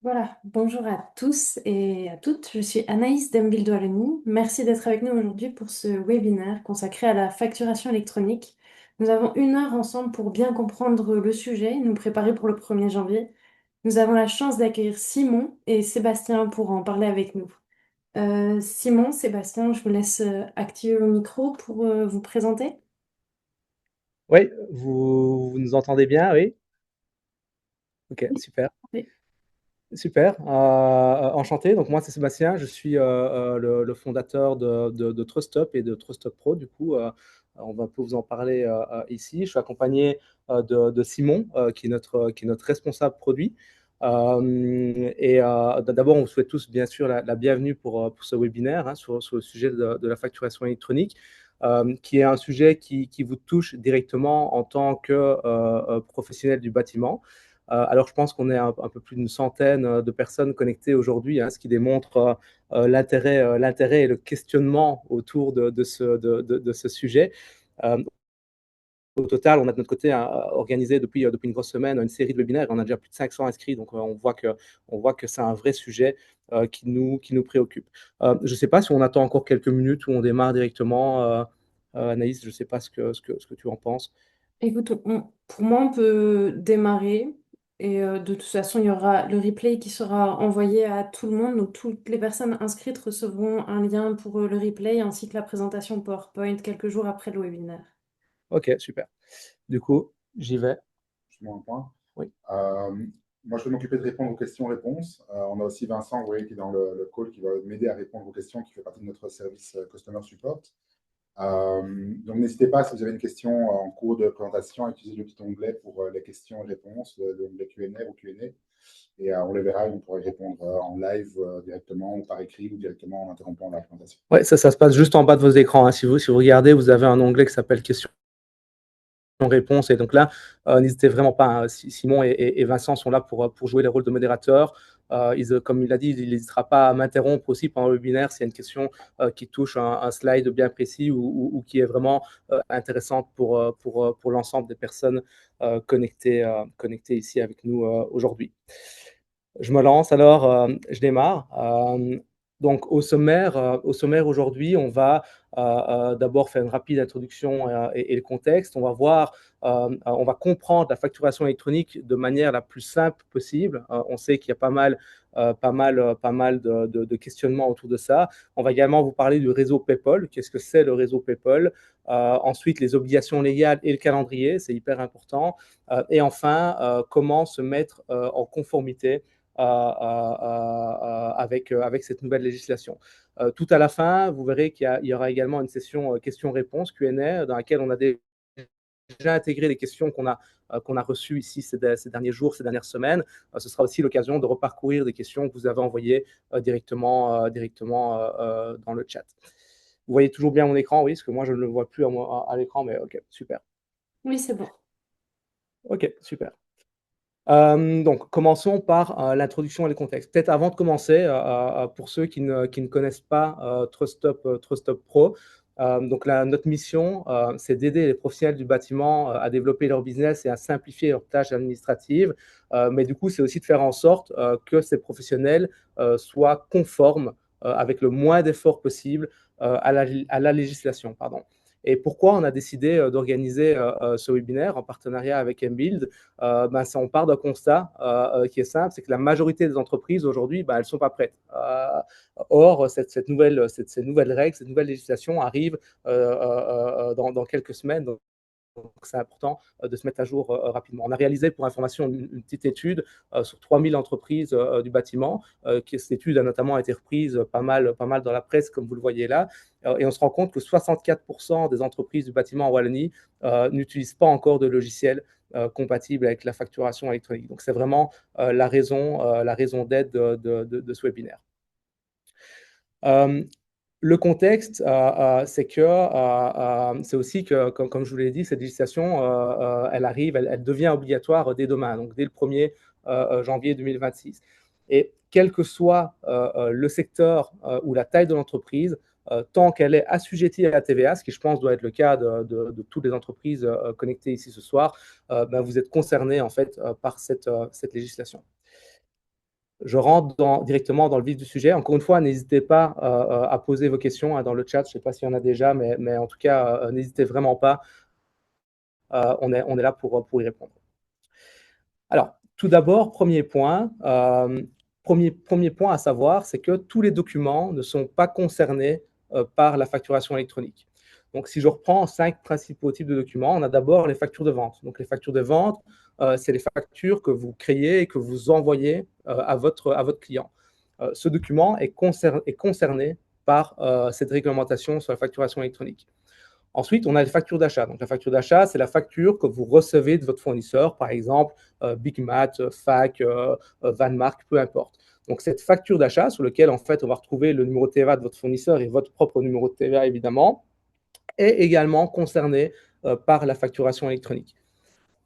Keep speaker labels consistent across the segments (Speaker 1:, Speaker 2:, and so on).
Speaker 1: Voilà, bonjour à tous et à toutes. Je suis Anaïs Dembildo-Aleni. Merci d'être avec nous aujourd'hui pour ce webinaire consacré à la facturation électronique. Nous avons 1 heure ensemble pour bien comprendre le sujet et nous préparer pour le 1er janvier. Nous avons la chance d'accueillir Simon et Sébastien pour en parler avec nous. Simon, Sébastien, je vous laisse activer le micro pour vous présenter.
Speaker 2: Oui, vous nous entendez bien, oui? Ok,
Speaker 1: Oui,
Speaker 2: super.
Speaker 1: parfait.
Speaker 2: Super. Enchanté. Donc, moi, c'est Sébastien. Je suis le fondateur de TrustUp et de TrustUp Pro. Du coup, on va un peu vous en parler ici. Je suis accompagné de Simon, qui est notre responsable produit. D'abord, on vous souhaite tous, bien sûr, la bienvenue pour ce webinaire hein, sur le sujet de la facturation électronique. Qui est un sujet qui vous touche directement en tant que professionnel du bâtiment. Alors, je pense qu'on est un peu plus d'une centaine de personnes connectées aujourd'hui, hein, ce qui démontre l'intérêt et le questionnement autour de ce sujet. Euh, Au total, on a de notre côté organisé depuis une grosse semaine une série de webinaires. On a déjà plus de 500 inscrits, donc on voit que c'est un vrai sujet qui nous préoccupe. Je ne sais pas si on attend encore quelques minutes ou on démarre directement. Anaïs, je ne sais pas ce que tu en penses.
Speaker 1: Écoute, pour moi, on peut démarrer et de toute façon, il y aura le replay qui sera envoyé à tout le monde. Donc, toutes les personnes inscrites recevront un lien pour le replay ainsi que la présentation PowerPoint quelques jours après le webinaire.
Speaker 2: Ok, super. Du coup, j'y vais.
Speaker 3: Justement un point.
Speaker 2: Oui.
Speaker 3: Euh, Moi, je vais m'occuper de répondre aux questions-réponses. On a aussi Vincent, vous voyez, qui est dans le call, qui va m'aider à répondre aux questions, qui fait partie de notre service Customer Support. Donc, n'hésitez pas, si vous avez une question en cours de présentation, à utiliser le petit onglet pour les questions et réponses, l'onglet Q&A ou Q&A. Et on le verra et on pourra y répondre en live directement ou par écrit ou directement en interrompant la présentation.
Speaker 2: Ouais, ça se passe juste en bas de vos écrans, hein. Si vous regardez, vous avez un onglet qui s'appelle questions-réponses. Et donc là, n'hésitez vraiment pas, hein. Simon et Vincent sont là pour jouer les rôles de modérateurs. Comme il l'a dit, il n'hésitera pas à m'interrompre aussi pendant le webinaire s'il y a une question qui touche un slide bien précis ou qui est vraiment intéressante pour l'ensemble des personnes connectées ici avec nous aujourd'hui. Je me lance alors, je démarre. Donc au sommaire aujourd'hui, on va d'abord faire une rapide introduction et le contexte. On va voir, on va comprendre la facturation électronique de manière la plus simple possible. On sait qu'il y a pas mal de questionnements autour de ça. On va également vous parler du réseau PayPal. Qu'est-ce que c'est le réseau PayPal? Ensuite, les obligations légales et le calendrier, c'est hyper important. Et enfin, comment se mettre en conformité avec cette nouvelle législation. Tout à la fin, vous verrez qu'il y aura également une session questions-réponses, Q&A, dans laquelle on a déjà intégré les questions qu'on a reçues ici ces derniers jours, ces dernières semaines. Ce sera aussi l'occasion de reparcourir des questions que vous avez envoyées directement dans le chat. Vous voyez toujours bien mon écran, oui, parce que moi, je ne le vois plus à l'écran, mais ok, super.
Speaker 1: Oui, c'est bon.
Speaker 2: Ok, super. Donc, commençons par l'introduction et le contexte. Peut-être avant de commencer, pour ceux qui ne connaissent pas TrustUp Pro, donc notre mission, c'est d'aider les professionnels du bâtiment à développer leur business et à simplifier leurs tâches administratives. Mais du coup, c'est aussi de faire en sorte que ces professionnels soient conformes avec le moins d'efforts possible à la législation. Pardon. Et pourquoi on a décidé d'organiser ce webinaire en partenariat avec Mbuild? On part d'un constat qui est simple, c'est que la majorité des entreprises aujourd'hui, elles ne sont pas prêtes. Or, cette nouvelle règle, cette nouvelle législation arrive dans quelques semaines. Donc, c'est important de se mettre à jour rapidement. On a réalisé, pour information, une petite étude sur 3000 entreprises du bâtiment. Cette étude a notamment été reprise pas mal dans la presse, comme vous le voyez là. Et on se rend compte que 64% des entreprises du bâtiment en Wallonie n'utilisent pas encore de logiciel compatible avec la facturation électronique. Donc, c'est vraiment la raison d'être de ce webinaire. Le contexte, c'est que c'est aussi que, comme je vous l'ai dit, cette législation, elle arrive, elle devient obligatoire dès demain, donc dès le 1er janvier 2026. Et quel que soit le secteur ou la taille de l'entreprise, tant qu'elle est assujettie à la TVA, ce qui je pense doit être le cas de toutes les entreprises connectées ici ce soir, vous êtes concernés en fait par cette législation. je rentre directement dans le vif du sujet. Encore une fois, n'hésitez pas à poser vos questions dans le chat. Je ne sais pas s'il y en a déjà, mais en tout cas, n'hésitez vraiment pas. On est là pour y répondre. Alors, tout d'abord, premier point à savoir, c'est que tous les documents ne sont pas concernés par la facturation électronique. Donc, si je reprends 5 principaux types de documents, on a d'abord les factures de vente. Donc, les factures de vente, c'est les factures que vous créez et que vous envoyez à votre client. Ce document est concerné par cette réglementation sur la facturation électronique. Ensuite, on a les factures d'achat. Donc, la facture d'achat, c'est la facture que vous recevez de votre fournisseur, par exemple, Big Mat, FAC, Vanmark, peu importe. Donc, cette facture d'achat, sur laquelle, en fait, on va retrouver le numéro de TVA de votre fournisseur et votre propre numéro de TVA, évidemment, est également concernée par la facturation électronique.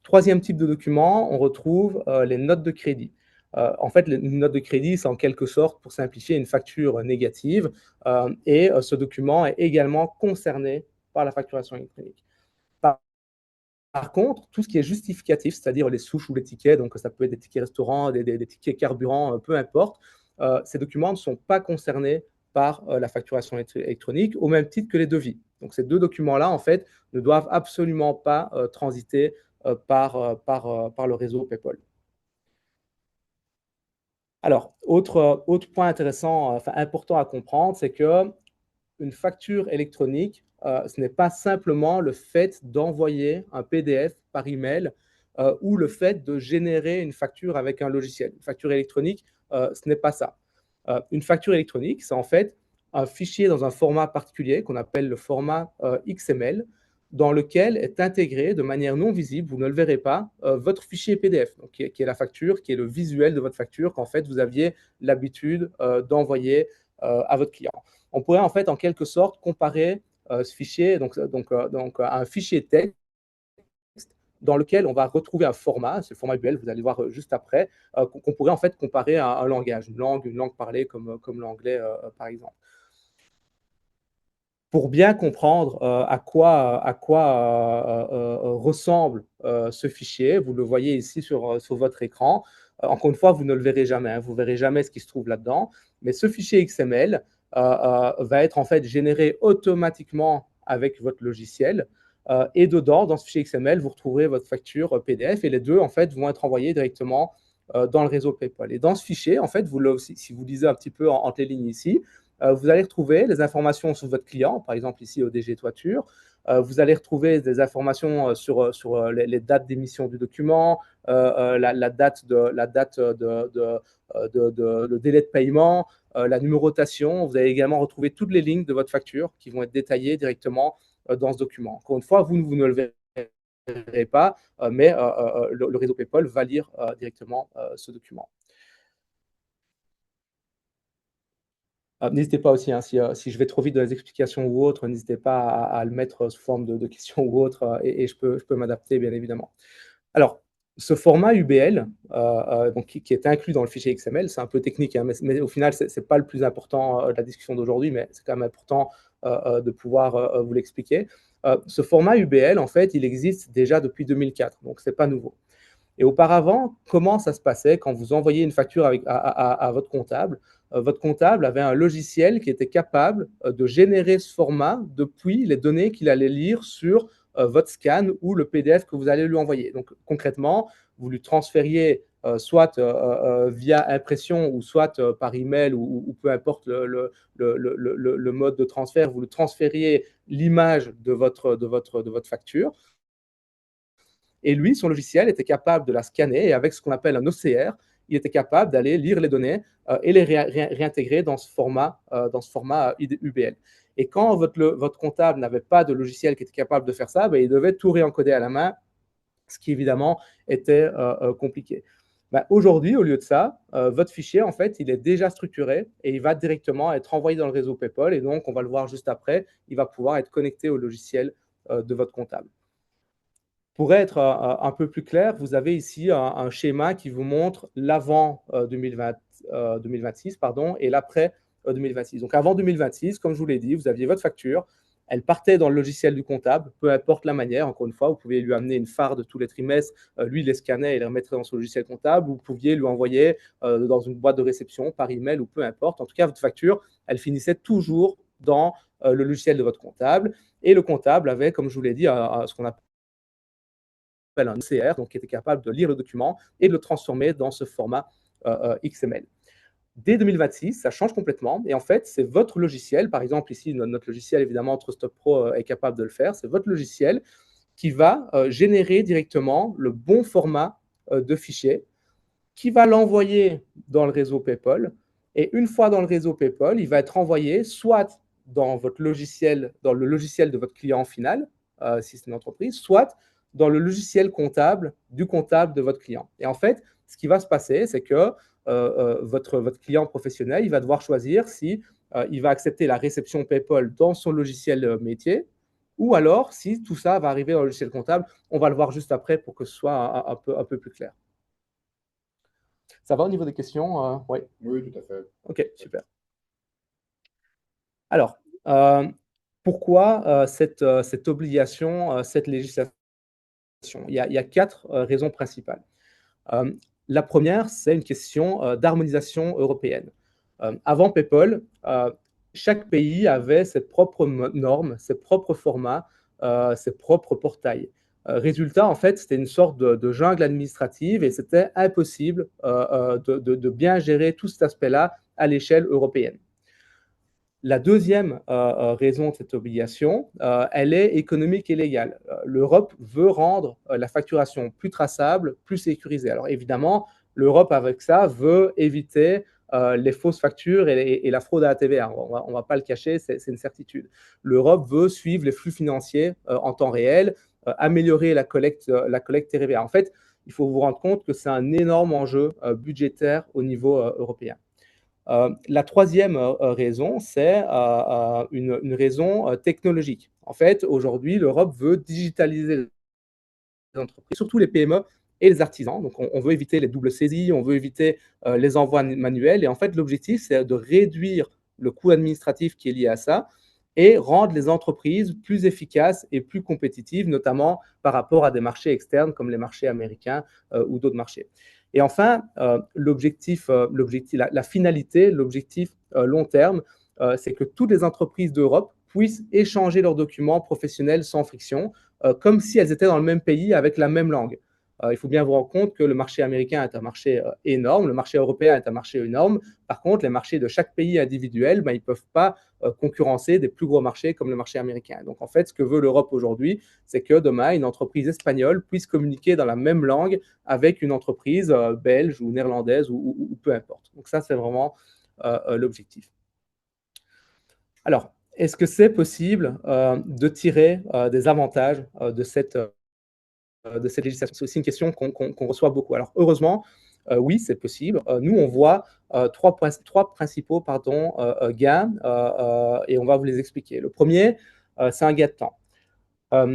Speaker 2: Troisième type de document, on retrouve les notes de crédit. En fait, les notes de crédit, c'est en quelque sorte, pour simplifier, une facture négative. Et ce document est également concerné par la facturation électronique. Par contre, tout ce qui est justificatif, c'est-à-dire les souches ou les tickets, donc ça peut être des tickets restaurants, des tickets carburant, peu importe, ces documents ne sont pas concernés par la facturation électronique, au même titre que les devis. Donc ces deux documents-là, en fait, ne doivent absolument pas transiter par le réseau PayPal. Alors, autre point intéressant, important à comprendre, c'est que une facture électronique, ce n'est pas simplement le fait d'envoyer un PDF par email ou le fait de générer une facture avec un logiciel. Une facture électronique, ce n'est pas ça. Une facture électronique, c'est en fait un fichier dans un format particulier qu'on appelle le format XML, dans lequel est intégré de manière non visible, vous ne le verrez pas, votre fichier PDF, donc, qui est la facture, qui est le visuel de votre facture qu'en fait vous aviez l'habitude d'envoyer à votre client. On pourrait en fait en quelque sorte comparer ce fichier donc, à un fichier texte dans lequel on va retrouver un format, c'est le format UL, vous allez voir juste après, qu'on pourrait en fait comparer à un langage, une langue parlée comme l'anglais par exemple. Pour bien comprendre à quoi ressemble ce fichier, vous le voyez ici sur votre écran. Encore une fois, vous ne le verrez jamais, hein, vous ne verrez jamais ce qui se trouve là-dedans, mais ce fichier XML va être en fait généré automatiquement avec votre logiciel. Et dedans, dans ce fichier XML, vous retrouverez votre facture PDF et les deux en fait vont être envoyés directement dans le réseau PayPal. Et dans ce fichier, en fait, si vous lisez un petit peu entre les lignes ici, vous allez retrouver les informations sur votre client, par exemple ici ODG Toiture. Vous allez retrouver des informations sur les dates d'émission du document, le délai de paiement, la numérotation. Vous allez également retrouver toutes les lignes de votre facture qui vont être détaillées directement dans ce document. Encore une fois, vous ne le verrez pas, mais le réseau PayPal va lire directement ce document. N'hésitez pas aussi, hein, si je vais trop vite dans les explications ou autres, n'hésitez pas à le mettre sous forme de questions ou autres, et je peux m'adapter, bien évidemment. Alors, ce format UBL, donc, qui est inclus dans le fichier XML, c'est un peu technique, hein, mais au final, ce n'est pas le plus important de la discussion d'aujourd'hui, mais c'est quand même important de pouvoir vous l'expliquer. Ce format UBL, en fait, il existe déjà depuis 2004, donc ce n'est pas nouveau. Et auparavant, comment ça se passait quand vous envoyiez une facture à votre comptable? Votre comptable avait un logiciel qui était capable de générer ce format depuis les données qu'il allait lire sur votre scan ou le PDF que vous allez lui envoyer. Donc concrètement, vous lui transfériez soit via impression ou soit par email ou peu importe le mode de transfert, vous lui transfériez l'image de votre facture. Et lui, son logiciel était capable de la scanner et avec ce qu'on appelle un OCR, il était capable d'aller lire les données et les réintégrer dans ce format UBL. Et quand votre comptable n'avait pas de logiciel qui était capable de faire ça, il devait tout réencoder à la main, ce qui évidemment était compliqué. Aujourd'hui, au lieu de ça, votre fichier, en fait, il est déjà structuré et il va directement être envoyé dans le réseau PayPal. Et donc, on va le voir juste après, il va pouvoir être connecté au logiciel de votre comptable. Pour être un peu plus clair, vous avez ici un schéma qui vous montre l'avant 2026 et l'après 2026. Donc avant 2026, comme je vous l'ai dit, vous aviez votre facture, elle partait dans le logiciel du comptable, peu importe la manière. Encore une fois, vous pouviez lui amener une FAR de tous les trimestres, lui, il les scannait et les remettrait dans son logiciel comptable. Vous pouviez lui envoyer dans une boîte de réception, par email ou peu importe. En tout cas, votre facture, elle finissait toujours dans le logiciel de votre comptable. Et le comptable avait, comme je vous l'ai dit, ce qu'on appelle un OCR, donc qui était capable de lire le document et de le transformer dans ce format XML. Dès 2026, ça change complètement. Et en fait, c'est votre logiciel, par exemple ici, notre logiciel, évidemment, TrustUp Pro est capable de le faire. C'est votre logiciel qui va générer directement le bon format de fichier, qui va l'envoyer dans le réseau PayPal. Et une fois dans le réseau PayPal, il va être envoyé soit dans votre logiciel, dans le logiciel de votre client final, si c'est une entreprise, soit dans le logiciel comptable du comptable de votre client. Et en fait, ce qui va se passer, c'est que votre client professionnel, il va devoir choisir si il va accepter la réception PayPal dans son logiciel métier, ou alors si tout ça va arriver dans le logiciel comptable. On va le voir juste après pour que ce soit un peu plus clair. Ça va au niveau des questions Oui.
Speaker 3: Oui, tout à fait.
Speaker 2: Ok, super. Alors, pourquoi cette obligation, cette législation? Il y a 4 raisons principales. La première, c'est une question d'harmonisation européenne. Avant PayPal, chaque pays avait ses propres normes, ses propres formats, ses propres portails. Résultat, en fait, c'était une sorte de jungle administrative et c'était impossible de bien gérer tout cet aspect-là à l'échelle européenne. La deuxième raison de cette obligation, elle est économique et légale. L'Europe veut rendre la facturation plus traçable, plus sécurisée. Alors évidemment, l'Europe avec ça veut éviter les fausses factures et la fraude à la TVA. On ne va pas le cacher, c'est une certitude. L'Europe veut suivre les flux financiers en temps réel, améliorer la collecte TVA. En fait, il faut vous rendre compte que c'est un énorme enjeu budgétaire au niveau européen. La troisième raison, c'est une raison technologique. En fait, aujourd'hui, l'Europe veut digitaliser les entreprises, surtout les PME et les artisans. Donc, on veut éviter les doubles saisies, on veut éviter les envois manuels. Et en fait, l'objectif, c'est de réduire le coût administratif qui est lié à ça et rendre les entreprises plus efficaces et plus compétitives, notamment par rapport à des marchés externes comme les marchés américains ou d'autres marchés. Et enfin, la finalité, l'objectif long terme, c'est que toutes les entreprises d'Europe puissent échanger leurs documents professionnels sans friction, comme si elles étaient dans le même pays avec la même langue. Il faut bien vous rendre compte que le marché américain est un marché énorme, le marché européen est un marché énorme. Par contre, les marchés de chaque pays individuel, ils ne peuvent pas concurrencer des plus gros marchés comme le marché américain. Donc, en fait, ce que veut l'Europe aujourd'hui, c'est que demain, une entreprise espagnole puisse communiquer dans la même langue avec une entreprise belge ou néerlandaise ou peu importe. Donc, ça, c'est vraiment l'objectif. Alors, est-ce que c'est possible de tirer des avantages de cette législation? C'est aussi une question qu'on reçoit beaucoup. Alors, heureusement, oui, c'est possible. Nous, on voit trois principaux gains et on va vous les expliquer. Le premier, c'est un gain de temps.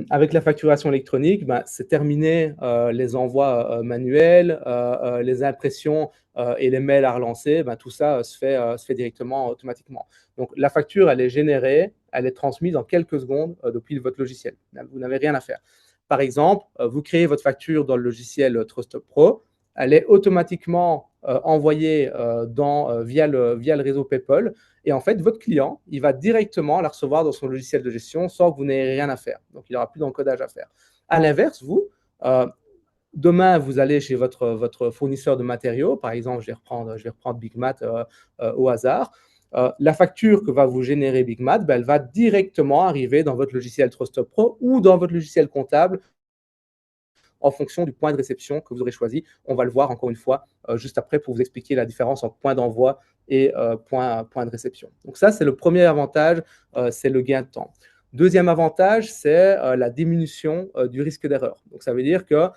Speaker 2: Avec la facturation électronique, c'est terminé les envois manuels, les impressions et les mails à relancer, tout ça se fait directement automatiquement. Donc la facture, elle est générée, elle est transmise en quelques secondes depuis votre logiciel. Vous n'avez rien à faire. Par exemple, vous créez votre facture dans le logiciel TrustUp Pro, elle est automatiquement envoyée via le réseau PayPal. Et en fait, votre client, il va directement la recevoir dans son logiciel de gestion sans que vous n'ayez rien à faire. Donc, il n'y aura plus d'encodage à faire. À l'inverse, vous, demain, vous allez chez votre fournisseur de matériaux. Par exemple, je vais reprendre BigMat au hasard. La facture que va vous générer BigMat, elle va directement arriver dans votre logiciel TrustUp Pro ou dans votre logiciel comptable en fonction du point de réception que vous aurez choisi. On va le voir encore une fois juste après pour vous expliquer la différence entre point d'envoi et point de réception. Donc ça, c'est le premier avantage, c'est le gain de temps. Deuxième avantage, c'est la diminution du risque d'erreur. Donc ça veut dire qu'il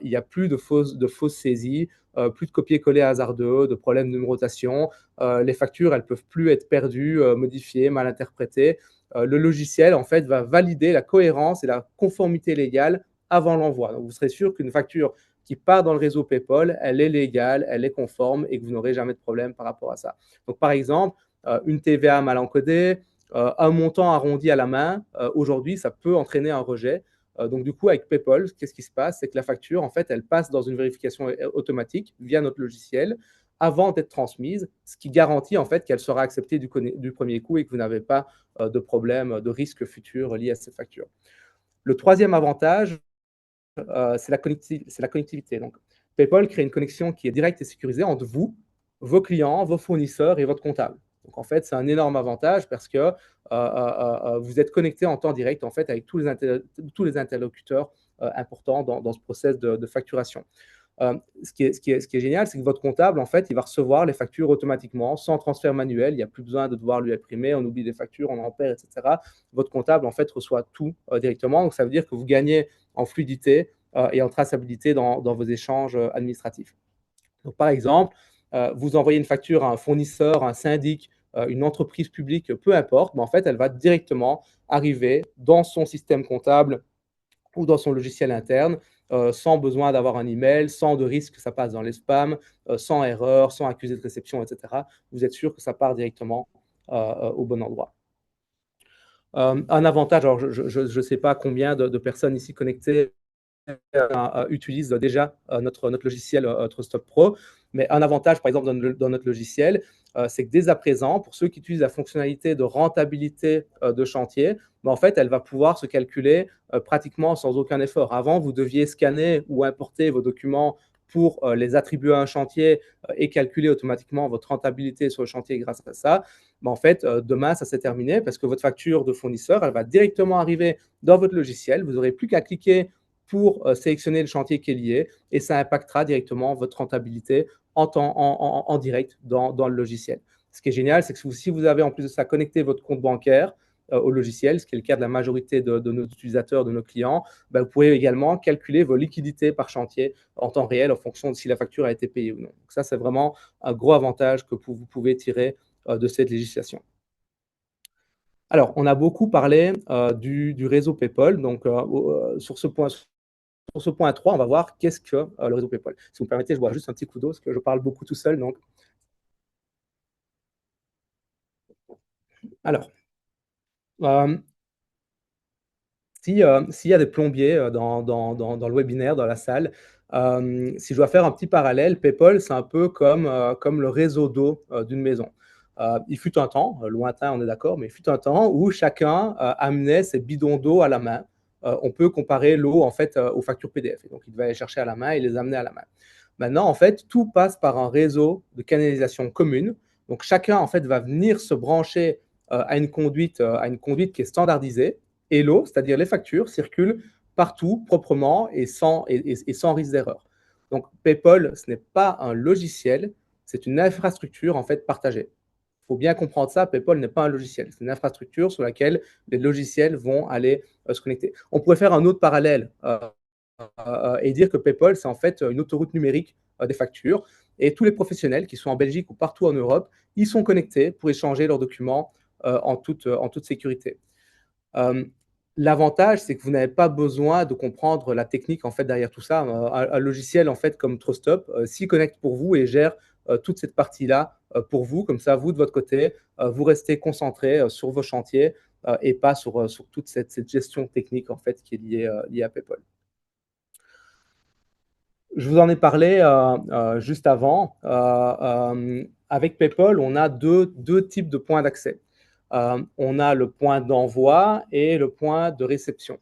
Speaker 2: n'y a plus de fausses saisies, plus de copier-coller hasardeux, de problèmes de numérotation. Les factures, elles ne peuvent plus être perdues, modifiées, mal interprétées. Le logiciel, en fait, va valider la cohérence et la conformité légale avant l'envoi. Donc, vous serez sûr qu'une facture qui part dans le réseau PayPal, elle est légale, elle est conforme et que vous n'aurez jamais de problème par rapport à ça. Donc, par exemple, une TVA mal encodée, un montant arrondi à la main, aujourd'hui, ça peut entraîner un rejet. Donc, du coup, avec PayPal, qu'est-ce qui se passe? C'est que la facture, en fait, elle passe dans une vérification automatique via notre logiciel avant d'être transmise, ce qui garantit en fait qu'elle sera acceptée du premier coup et que vous n'avez pas de problème, de risque futur lié à cette facture. Le troisième avantage, c'est la connectivité. Donc, PayPal crée une connexion qui est directe et sécurisée entre vous, vos clients, vos fournisseurs et votre comptable. Donc, en fait, c'est un énorme avantage parce que vous êtes connecté en temps direct en fait, avec tous les interlocuteurs importants dans ce process de facturation. Ce qui est génial, c'est que votre comptable, en fait, il va recevoir les factures automatiquement, sans transfert manuel. Il n'y a plus besoin de devoir lui imprimer, on oublie des factures, on en perd, etc. Votre comptable, en fait, reçoit tout directement. Donc, ça veut dire que vous gagnez en fluidité et en traçabilité dans vos échanges administratifs. Donc, par exemple, vous envoyez une facture à un fournisseur, un syndic, une entreprise publique, peu importe, mais en fait, elle va directement arriver dans son système comptable ou dans son logiciel interne, sans besoin d'avoir un email, sans de risque que ça passe dans les spams, sans erreur, sans accusé de réception, etc. Vous êtes sûr que ça part directement au bon endroit. Un avantage, alors je ne sais pas combien de personnes ici connectées utilisent déjà notre logiciel TrustStop Pro. Mais un avantage, par exemple, dans notre logiciel, c'est que dès à présent, pour ceux qui utilisent la fonctionnalité de rentabilité de chantier, en fait, elle va pouvoir se calculer pratiquement sans aucun effort. Avant, vous deviez scanner ou importer vos documents pour les attribuer à un chantier et calculer automatiquement votre rentabilité sur le chantier grâce à ça. Mais en fait, demain, ça s'est terminé parce que votre facture de fournisseur, elle va directement arriver dans votre logiciel. Vous n'aurez plus qu'à cliquer pour sélectionner le chantier qui est lié et ça impactera directement votre rentabilité en direct dans le logiciel. Ce qui est génial, c'est que si vous avez en plus de ça connecté votre compte bancaire au logiciel, ce qui est le cas de la majorité de nos utilisateurs, de nos clients, vous pouvez également calculer vos liquidités par chantier en temps réel en fonction de si la facture a été payée ou non. Donc ça, c'est vraiment un gros avantage que vous pouvez tirer de cette législation. Alors, on a beaucoup parlé du réseau PayPal. Donc, sur ce point 3, on va voir qu'est-ce que le réseau PayPal. Si vous me permettez, je bois juste un petit coup d'eau parce que je parle beaucoup tout seul. Donc. Alors, s'il y a des plombiers dans le webinaire, dans la salle, si je dois faire un petit parallèle, PayPal, c'est un peu comme le réseau d'eau d'une maison. Il fut un temps, lointain, on est d'accord, mais il fut un temps où chacun amenait ses bidons d'eau à la main. On peut comparer l'eau en fait aux factures PDF. Et donc, il devait aller chercher à la main et les amener à la main. Maintenant, en fait, tout passe par un réseau de canalisation commune. Donc, chacun en fait va venir se brancher à une conduite qui est standardisée. Et l'eau, c'est-à-dire les factures, circulent partout proprement et sans risque d'erreur. Donc, PayPal, ce n'est pas un logiciel, c'est une infrastructure en fait partagée. Il faut bien comprendre ça, PayPal n'est pas un logiciel, c'est une infrastructure sur laquelle les logiciels vont aller se connecter. On pourrait faire un autre parallèle et dire que PayPal, c'est en fait une autoroute numérique des factures. Et tous les professionnels qui sont en Belgique ou partout en Europe, ils sont connectés pour échanger leurs documents en toute sécurité. L'avantage, c'est que vous n'avez pas besoin de comprendre la technique en fait derrière tout ça. Un logiciel en fait comme TrustStop s'y connecte pour vous et gère toute cette partie-là pour vous. Comme ça, vous de votre côté, vous restez concentré sur vos chantiers et pas sur toute cette gestion technique en fait qui est liée à PayPal. Je vous en ai parlé juste avant. Avec PayPal, on a deux types de points d'accès. On a le point d'envoi et le point de réception.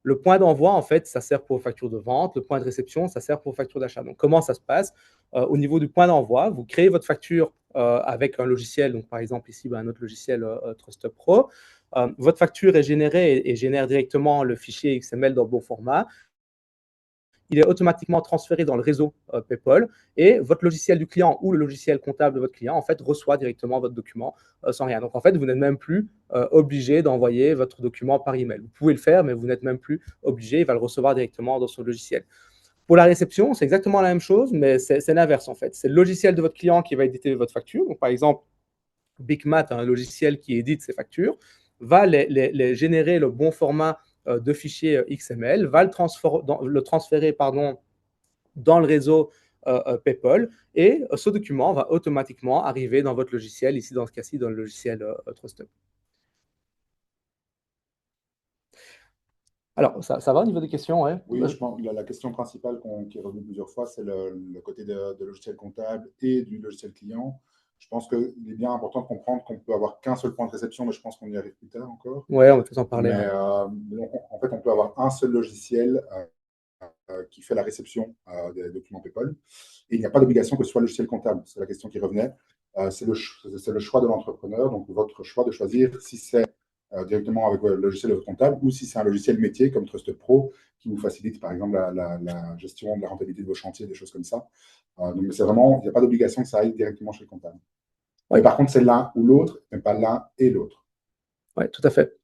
Speaker 2: Le point d'envoi, en fait, ça sert pour factures de vente. Le point de réception, ça sert pour factures d'achat. Donc, comment ça se passe? Au niveau du point d'envoi, vous créez votre facture avec un logiciel. Donc, par exemple, ici, un autre logiciel TrustStop Pro. Votre facture est générée et génère directement le fichier XML dans le bon format. Il est automatiquement transféré dans le réseau PayPal et votre logiciel du client ou le logiciel comptable de votre client en fait reçoit directement votre document sans rien. Donc en fait, vous n'êtes même plus obligé d'envoyer votre document par email. Vous pouvez le faire, mais vous n'êtes même plus obligé. Il va le recevoir directement dans son logiciel. Pour la réception, c'est exactement la même chose, mais c'est l'inverse en fait. C'est le logiciel de votre client qui va éditer votre facture. Donc par exemple, BigMat, un logiciel qui édite ses factures, va les générer le bon format de fichier XML, va le transférer dans le réseau PayPal et ce document va automatiquement arriver dans votre logiciel, ici dans ce cas-ci dans le logiciel TrustStop. Alors, ça va au niveau des questions, ouais.
Speaker 3: Oui, je pense que la question principale qui est revenue plusieurs fois, c'est le côté de logiciel comptable et du logiciel client. Je pense qu'il est bien important de comprendre qu'on peut avoir qu'un seul point de réception, mais je pense qu'on y arrive plus tard encore.
Speaker 2: Ouais, on va tous en parler,
Speaker 3: Mais
Speaker 2: ouais.
Speaker 3: donc, en fait, on peut avoir un seul logiciel qui fait la réception des documents PayPal. Et il n'y a pas d'obligation que ce soit le logiciel comptable. C'est la question qui revenait. C'est le choix de l'entrepreneur, donc votre choix de choisir si c'est directement avec le logiciel de votre comptable ou si c'est un logiciel métier comme Trust Pro qui vous facilite par exemple la gestion de la rentabilité de vos chantiers, des choses comme ça. Donc c'est vraiment, il n'y a pas d'obligation que ça aille directement chez le comptable. Mais
Speaker 2: Ouais,
Speaker 3: par contre, c'est l'un ou l'autre, mais pas l'un et l'autre.
Speaker 2: ouais, tout à fait.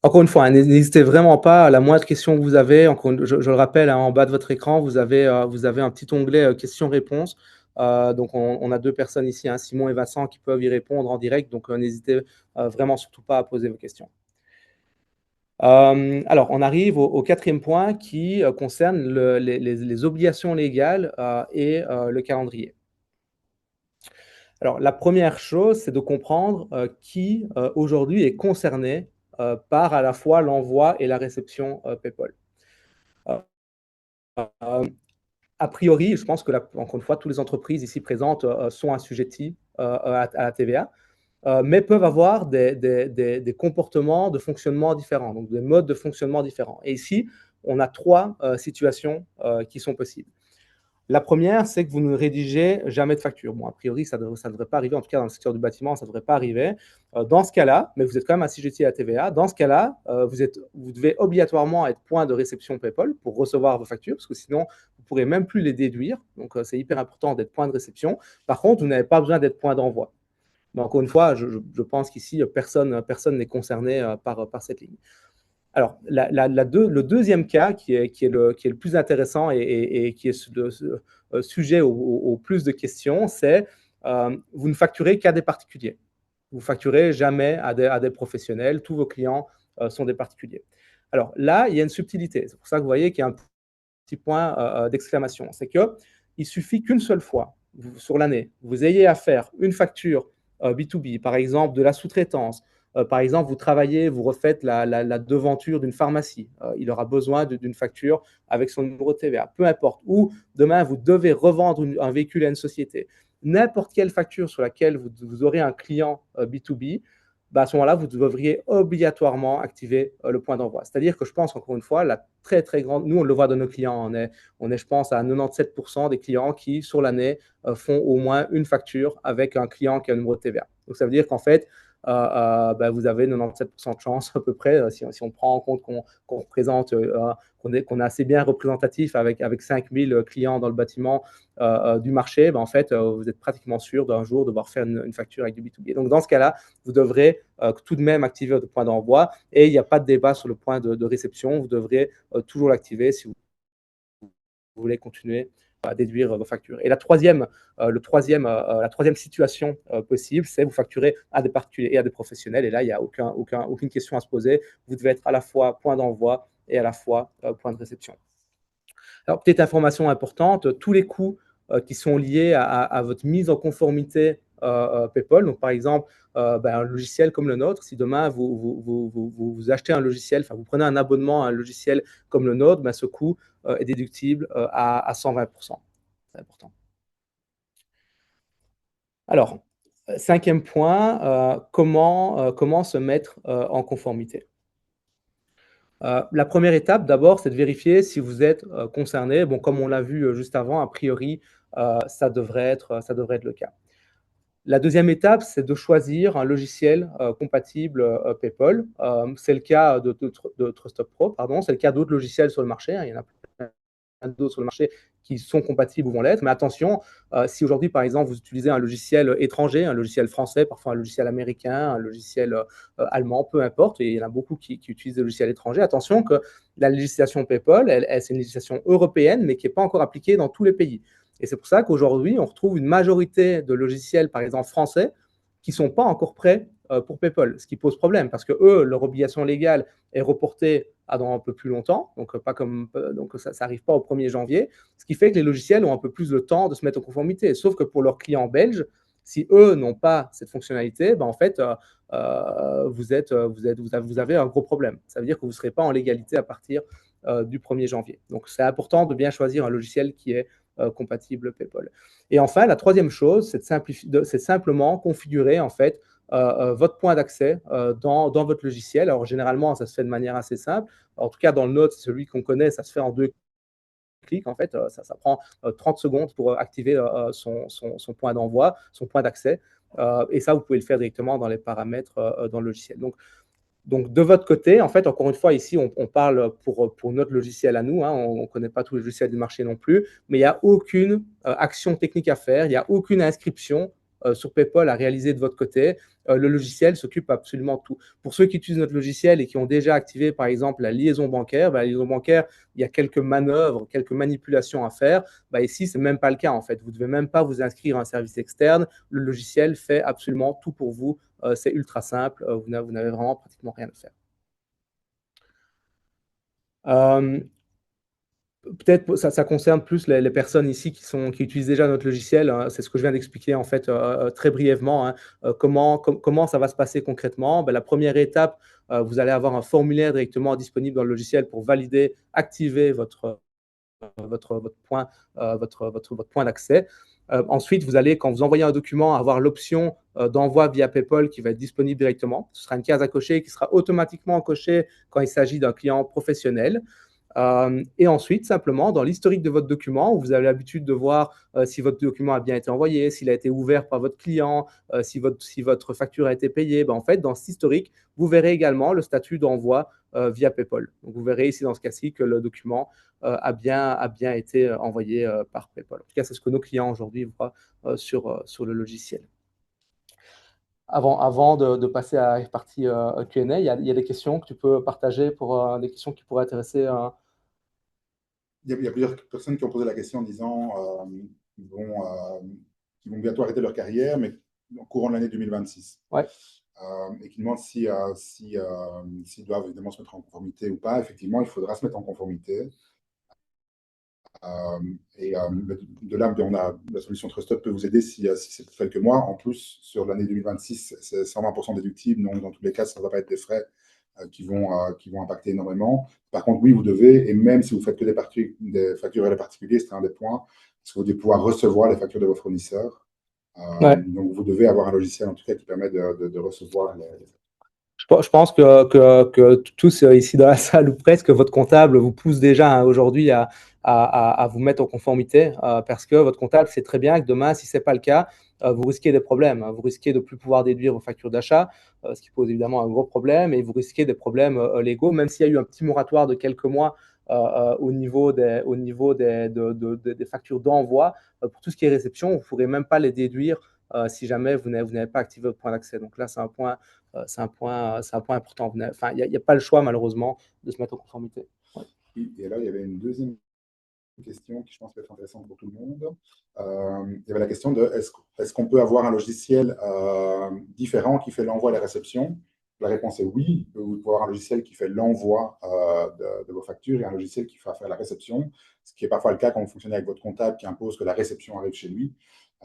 Speaker 2: Encore une fois, hein, n'hésitez vraiment pas à la moindre question que vous avez. Je le rappelle, hein, en bas de votre écran, vous avez un petit onglet questions-réponses. Donc, on a deux personnes ici, hein, Simon et Vincent, qui peuvent y répondre en direct. Donc, n'hésitez vraiment surtout pas à poser vos questions. Alors, on arrive au quatrième point qui concerne les obligations légales et le calendrier. Alors, la première chose, c'est de comprendre qui aujourd'hui est concerné par à la fois l'envoi et la réception PayPal. Euh, euh, A priori, je pense que, encore une fois, toutes les entreprises ici présentes sont assujetties à la TVA, mais peuvent avoir des comportements de fonctionnement différents, donc des modes de fonctionnement différents. Et ici, on a trois situations qui sont possibles. La première, c'est que vous ne rédigez jamais de facture. Bon, a priori, ça ne devrait pas arriver, en tout cas dans le secteur du bâtiment, ça ne devrait pas arriver. Dans ce cas-là, mais vous êtes quand même assujetti à la TVA, dans ce cas-là, vous devez obligatoirement être point de réception PayPal pour recevoir vos factures, parce que sinon, vous ne pourrez même plus les déduire. Donc, c'est hyper important d'être point de réception. Par contre, vous n'avez pas besoin d'être point d'envoi. Mais encore une fois, je pense qu'ici, personne n'est concerné par cette ligne. Alors, le deuxième cas qui est le plus intéressant et qui est le sujet au plus de questions, c'est vous ne facturez qu'à des particuliers. Vous ne facturez jamais à des professionnels. Tous vos clients sont des particuliers. Alors là, il y a une subtilité. C'est pour ça que vous voyez qu'il y a un petit point d'exclamation. C'est qu'il suffit qu'une seule fois sur l'année, vous ayez à faire une facture B2B, par exemple de la sous-traitance. Par exemple, vous travaillez, vous refaites la devanture d'une pharmacie. Il aura besoin d'une facture avec son numéro de TVA. Peu importe. Ou demain, vous devez revendre un véhicule à une société. N'importe quelle facture sur laquelle vous aurez un client B2B, bah à ce moment-là, vous devriez obligatoirement activer le point d'envoi. C'est-à-dire que je pense, encore une fois, la très, très grande, nous, on le voit dans nos clients, on est je pense, à 97% des clients qui, sur l'année, font au moins une facture avec un client qui a un numéro de TVA. Donc, ça veut dire qu'en fait, bah, vous avez 97% de chance à peu près, si on prend en compte qu'on représente, qu'on est assez bien représentatif avec 5000 clients dans le bâtiment du marché, bah, en fait, vous êtes pratiquement sûr d'un jour devoir faire une facture avec du B2B. Donc, dans ce cas-là, vous devrez tout de même activer votre point d'envoi et il n'y a pas de débat sur le point de réception. Vous devrez toujours l'activer si vous voulez continuer à déduire vos factures. Et la troisième situation possible, c'est vous facturer à des particuliers et à des professionnels. Et là, il n'y a aucune question à se poser. Vous devez être à la fois point d'envoi et à la fois point de réception. Alors, petite information importante, tous les coûts qui sont liés à votre mise en conformité PayPal, donc par exemple, un logiciel comme le nôtre, si demain vous achetez un logiciel, enfin vous prenez un abonnement à un logiciel comme le nôtre, ben, ce coût est déductible à 120%. C'est important. Alors, cinquième point, comment se mettre en conformité? La première étape, d'abord, c'est de vérifier si vous êtes concerné. Bon, comme on l'a vu juste avant, a priori, ça devrait être le cas. La deuxième étape, c'est de choisir un logiciel compatible PayPal. C'est le cas de TrustUp Pro, pardon. C'est le cas d'autres logiciels sur le marché, hein. Il y en a d'autres sur le marché qui sont compatibles ou vont l'être. Mais attention, si aujourd'hui, par exemple, vous utilisez un logiciel étranger, un logiciel français, parfois un logiciel américain, un logiciel allemand, peu importe, et il y en a beaucoup qui utilisent des logiciels étrangers, attention que la législation PayPal, c'est une législation européenne, mais qui n'est pas encore appliquée dans tous les pays. Et c'est pour ça qu'aujourd'hui, on retrouve une majorité de logiciels, par exemple français, qui ne sont pas encore prêts pour PayPal, ce qui pose problème, parce que eux, leur obligation légale est reportée à dans un peu plus longtemps, donc, ça n'arrive pas au 1er janvier, ce qui fait que les logiciels ont un peu plus de temps de se mettre en conformité. Sauf que pour leurs clients belges, Si eux n'ont pas cette fonctionnalité, en fait, vous avez un gros problème. Ça veut dire que vous ne serez pas en légalité à partir du 1er janvier. Donc, c'est important de bien choisir un logiciel qui est compatible PayPal. Et enfin, la troisième chose, c'est simplement configurer en fait votre point d'accès dans votre logiciel. Alors, généralement, ça se fait de manière assez simple. En tout cas, dans le Note, celui qu'on connaît, ça se fait en 2 clics. En fait, ça prend 30 secondes pour activer son point d'envoi, son point d'accès. Et ça, vous pouvez le faire directement dans les paramètres dans le logiciel. Donc, de votre côté, en fait, encore une fois, ici, on parle pour notre logiciel à nous. Hein, on ne connaît pas tous les logiciels du marché non plus, mais il n'y a aucune action technique à faire, il n'y a aucune inscription sur PayPal à réaliser de votre côté. Le logiciel s'occupe absolument de tout. Pour ceux qui utilisent notre logiciel et qui ont déjà activé, par exemple, la liaison bancaire, la liaison bancaire, il y a quelques manœuvres, quelques manipulations à faire. Ici, ce n'est même pas le cas, en fait. Vous ne devez même pas vous inscrire à un service externe. Le logiciel fait absolument tout pour vous. C'est ultra simple, vous n'avez vraiment pratiquement rien à faire. Peut-être ça concerne plus les personnes ici qui utilisent déjà notre logiciel. Hein. C'est ce que je viens d'expliquer en fait très brièvement. Hein. Comment ça va se passer concrètement? La première étape, vous allez avoir un formulaire directement disponible dans le logiciel pour valider, activer votre point d'accès. Ensuite, vous allez, quand vous envoyez un document, avoir l'option d'envoi via PayPal qui va être disponible directement. Ce sera une case à cocher qui sera automatiquement cochée quand il s'agit d'un client professionnel. Et ensuite, simplement, dans l'historique de votre document, où vous avez l'habitude de voir si votre document a bien été envoyé, s'il a été ouvert par votre client, si votre facture a été payée, en fait, dans cet historique, vous verrez également le statut d'envoi via PayPal. Donc, vous verrez ici, dans ce cas-ci, que le document a bien été envoyé par PayPal. En tout cas, c'est ce que nos clients aujourd'hui voient sur le logiciel. Avant de passer à la partie Q&A, il y a des questions que tu peux partager pour des questions qui pourraient intéresser
Speaker 3: Il y a plusieurs personnes qui ont posé la question en disant qu'ils vont bientôt arrêter leur carrière, mais au courant de l'année 2026.
Speaker 2: Ouais.
Speaker 3: Et qui demandent s'ils doivent évidemment se mettre en conformité ou pas. Effectivement, il faudra se mettre en conformité. De là, la solution TrustUp peut vous aider si c'est pour quelques mois. En plus, sur l'année 2026, c'est 120% déductible. Donc, dans tous les cas, ça ne va pas être des frais qui vont impacter énormément. Par contre, oui, vous devez, et même si vous faites que des factures à les particuliers, c'est un des points, parce que vous devez pouvoir recevoir les factures de vos fournisseurs.
Speaker 2: Ouais.
Speaker 3: Donc, vous devez avoir un logiciel, en tout cas, qui permet de recevoir les
Speaker 2: Je pense que tous ici dans la salle, ou presque, votre comptable vous pousse déjà aujourd'hui à vous mettre en conformité parce que votre comptable sait très bien que demain, si ce n'est pas le cas, vous risquez des problèmes. Vous risquez de ne plus pouvoir déduire vos factures d'achat, ce qui pose évidemment un gros problème, et vous risquez des problèmes légaux, même s'il y a eu un petit moratoire de quelques mois au niveau des factures d'envoi. Pour tout ce qui est réception, vous ne pourrez même pas les déduire si jamais vous n'avez pas activé votre point d'accès. Donc là, c'est un point important. Enfin, il n'y a pas le choix, malheureusement, de se mettre en conformité. Ouais.
Speaker 3: Et là, il y avait une deuxième question qui, je pense, peut être intéressante pour tout le monde. Il y avait la question de est-ce qu'on peut avoir un logiciel différent qui fait l'envoi et la réception? La réponse est oui. Vous pouvez avoir un logiciel qui fait l'envoi de vos factures et un logiciel qui va faire la réception, ce qui est parfois le cas quand vous fonctionnez avec votre comptable qui impose que la réception arrive chez lui.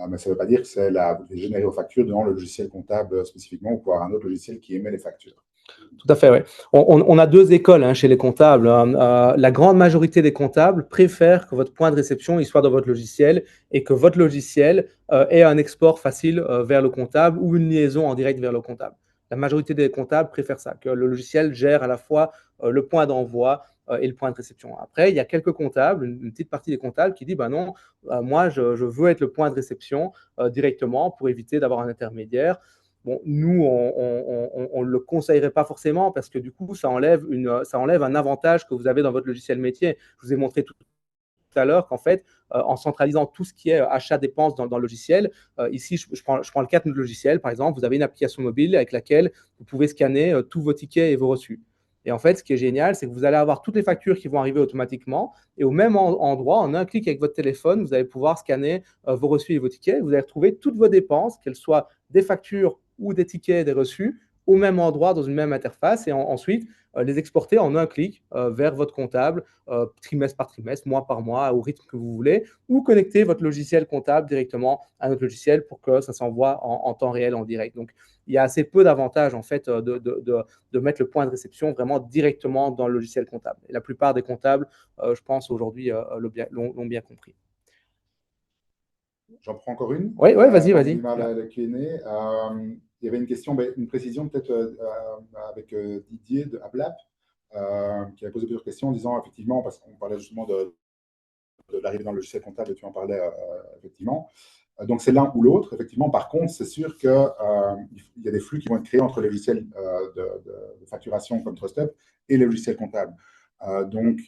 Speaker 3: Mais ça ne veut pas dire que c'est générer vos factures dans le logiciel comptable spécifiquement, ou pour avoir un autre logiciel qui émet les factures.
Speaker 2: Tout à fait, oui. On a deux écoles chez les comptables. La grande majorité des comptables préfèrent que votre point de réception il soit dans votre logiciel et que votre logiciel ait un export facile vers le comptable ou une liaison en direct vers le comptable. La majorité des comptables préfèrent ça, que le logiciel gère à la fois le point d'envoi et le point de réception. Après, il y a quelques comptables, une petite partie des comptables qui disent non, moi je veux être le point de réception directement pour éviter d'avoir un intermédiaire. Bon, nous, on ne le conseillerait pas forcément parce que du coup, ça enlève un avantage que vous avez dans votre logiciel métier. Je vous ai montré tout à l'heure qu'en fait, en centralisant tout ce qui est achat-dépenses dans le logiciel, ici, je prends le cas de notre logiciel, par exemple, vous avez une application mobile avec laquelle vous pouvez scanner tous vos tickets et vos reçus. Et en fait, ce qui est génial, c'est que vous allez avoir toutes les factures qui vont arriver automatiquement et au même endroit, en un clic avec votre téléphone, vous allez pouvoir scanner vos reçus et vos tickets. Vous allez retrouver toutes vos dépenses, qu'elles soient des factures ou des tickets, des reçus, au même endroit, dans une même interface, et ensuite les exporter en un clic vers votre comptable, trimestre par trimestre, mois par mois, au rythme que vous voulez, ou connecter votre logiciel comptable directement à notre logiciel pour que ça s'envoie en temps réel, en direct. Donc, il y a assez peu d'avantages en fait de mettre le point de réception vraiment directement dans le logiciel comptable. Et la plupart des comptables, je pense aujourd'hui, l'ont bien compris.
Speaker 3: J'en prends encore une.
Speaker 2: Oui, vas-y,
Speaker 3: On
Speaker 2: vas-y.
Speaker 3: démarre la Q&A. Il y avait une question, une précision peut-être avec Didier de Ablap, qui avait posé plusieurs questions en disant effectivement, parce qu'on parlait justement de l'arrivée dans le logiciel comptable, et tu en parlais effectivement. Donc c'est l'un ou l'autre, effectivement. Par contre, c'est sûr qu'il y a des flux qui vont être créés entre les logiciels de facturation comme TrustUp et les logiciels comptables. Donc,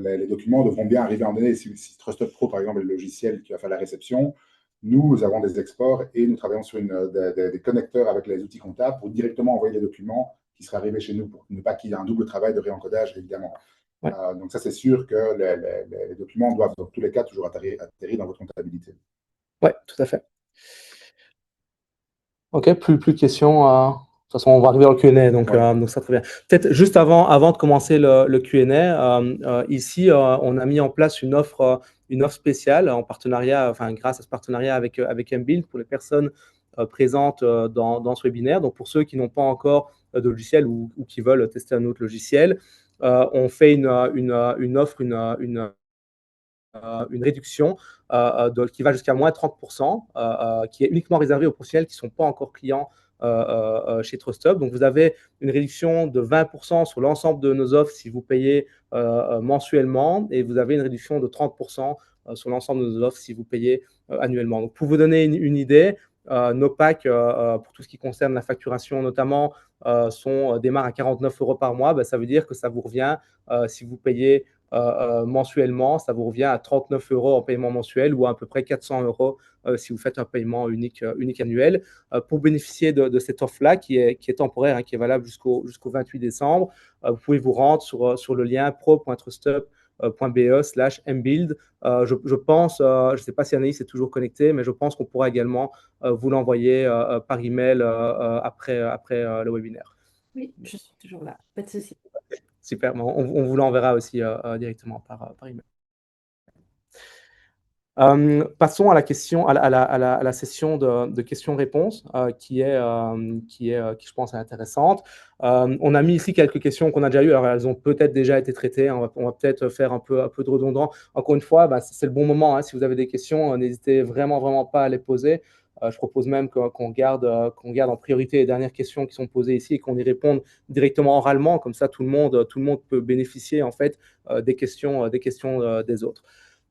Speaker 3: les documents devront bien arriver en données. Si TrustUp Pro, par exemple, est le logiciel qui va faire la réception, nous avons des exports et nous travaillons sur des connecteurs avec les outils comptables pour directement envoyer les documents qui seraient arrivés chez nous, pour ne pas qu'il y ait un double travail de réencodage, évidemment.
Speaker 2: Ouais.
Speaker 3: Donc ça, c'est sûr que les documents doivent, dans tous les cas, toujours atterrir dans votre comptabilité.
Speaker 2: Oui, tout à fait. Ok, plus de questions. De toute façon, on va arriver dans le Q&A, donc ça très bien. Peut-être juste avant de commencer le Q&A, ici, on a mis en place une offre spéciale en partenariat, enfin grâce à ce partenariat avec Mbuild pour les personnes présentes dans ce webinaire. Donc pour ceux qui n'ont pas encore de logiciel ou qui veulent tester un autre logiciel, on fait une offre, une réduction qui va jusqu'à moins 30%, qui est uniquement réservée aux professionnels qui ne sont pas encore clients chez TrustUp. Donc, vous avez une réduction de 20% sur l'ensemble de nos offres si vous payez mensuellement, et vous avez une réduction de 30% sur l'ensemble de nos offres si vous payez annuellement. Donc, pour vous donner une idée, nos packs, pour tout ce qui concerne la facturation notamment, démarrent à 49 € par mois. Ça veut dire que ça vous revient, si vous payez mensuellement, ça vous revient à 39 € en paiement mensuel, ou à peu près 400 € si vous faites un paiement unique annuel. Pour bénéficier de cette offre-là, qui est temporaire, hein, qui est valable jusqu'au 28 décembre, vous pouvez vous rendre sur le lien pro.trustup.be/mbuild. Je pense, je ne sais pas si Anaïs est toujours connectée, mais je pense qu'on pourra également vous l'envoyer par email après le webinaire.
Speaker 1: Oui, je suis toujours là, pas de souci.
Speaker 2: Super, on vous l'enverra aussi directement par email. Passons à la question, à la session de questions-réponses qui, je pense, est intéressante. On a mis ici quelques questions qu'on a déjà eues. Alors, elles ont peut-être déjà été traitées. On va peut-être faire un peu de redondant. Encore une fois, c'est le bon moment. Hein, si vous avez des questions, n'hésitez vraiment pas à les poser. Je propose même qu'on garde en priorité les dernières questions qui sont posées ici et qu'on y réponde directement oralement. Comme ça, tout le monde peut bénéficier en fait des questions des autres.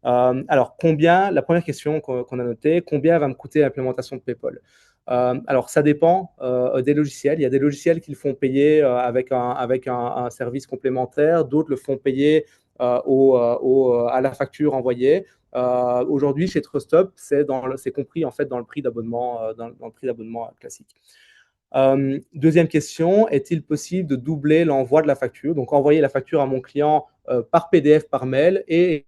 Speaker 2: Alors, la première question qu'on a notée, combien va me coûter l'implémentation de PayPal? Alors, ça dépend des logiciels. Il y a des logiciels qui le font payer avec un service complémentaire, d'autres le font payer à la facture envoyée. Aujourd'hui, chez TrustUp, c'est compris en fait dans le prix d'abonnement classique. Deuxième question, est-il possible de doubler l'envoi de la facture? Donc, envoyer la facture à mon client par PDF, par mail, et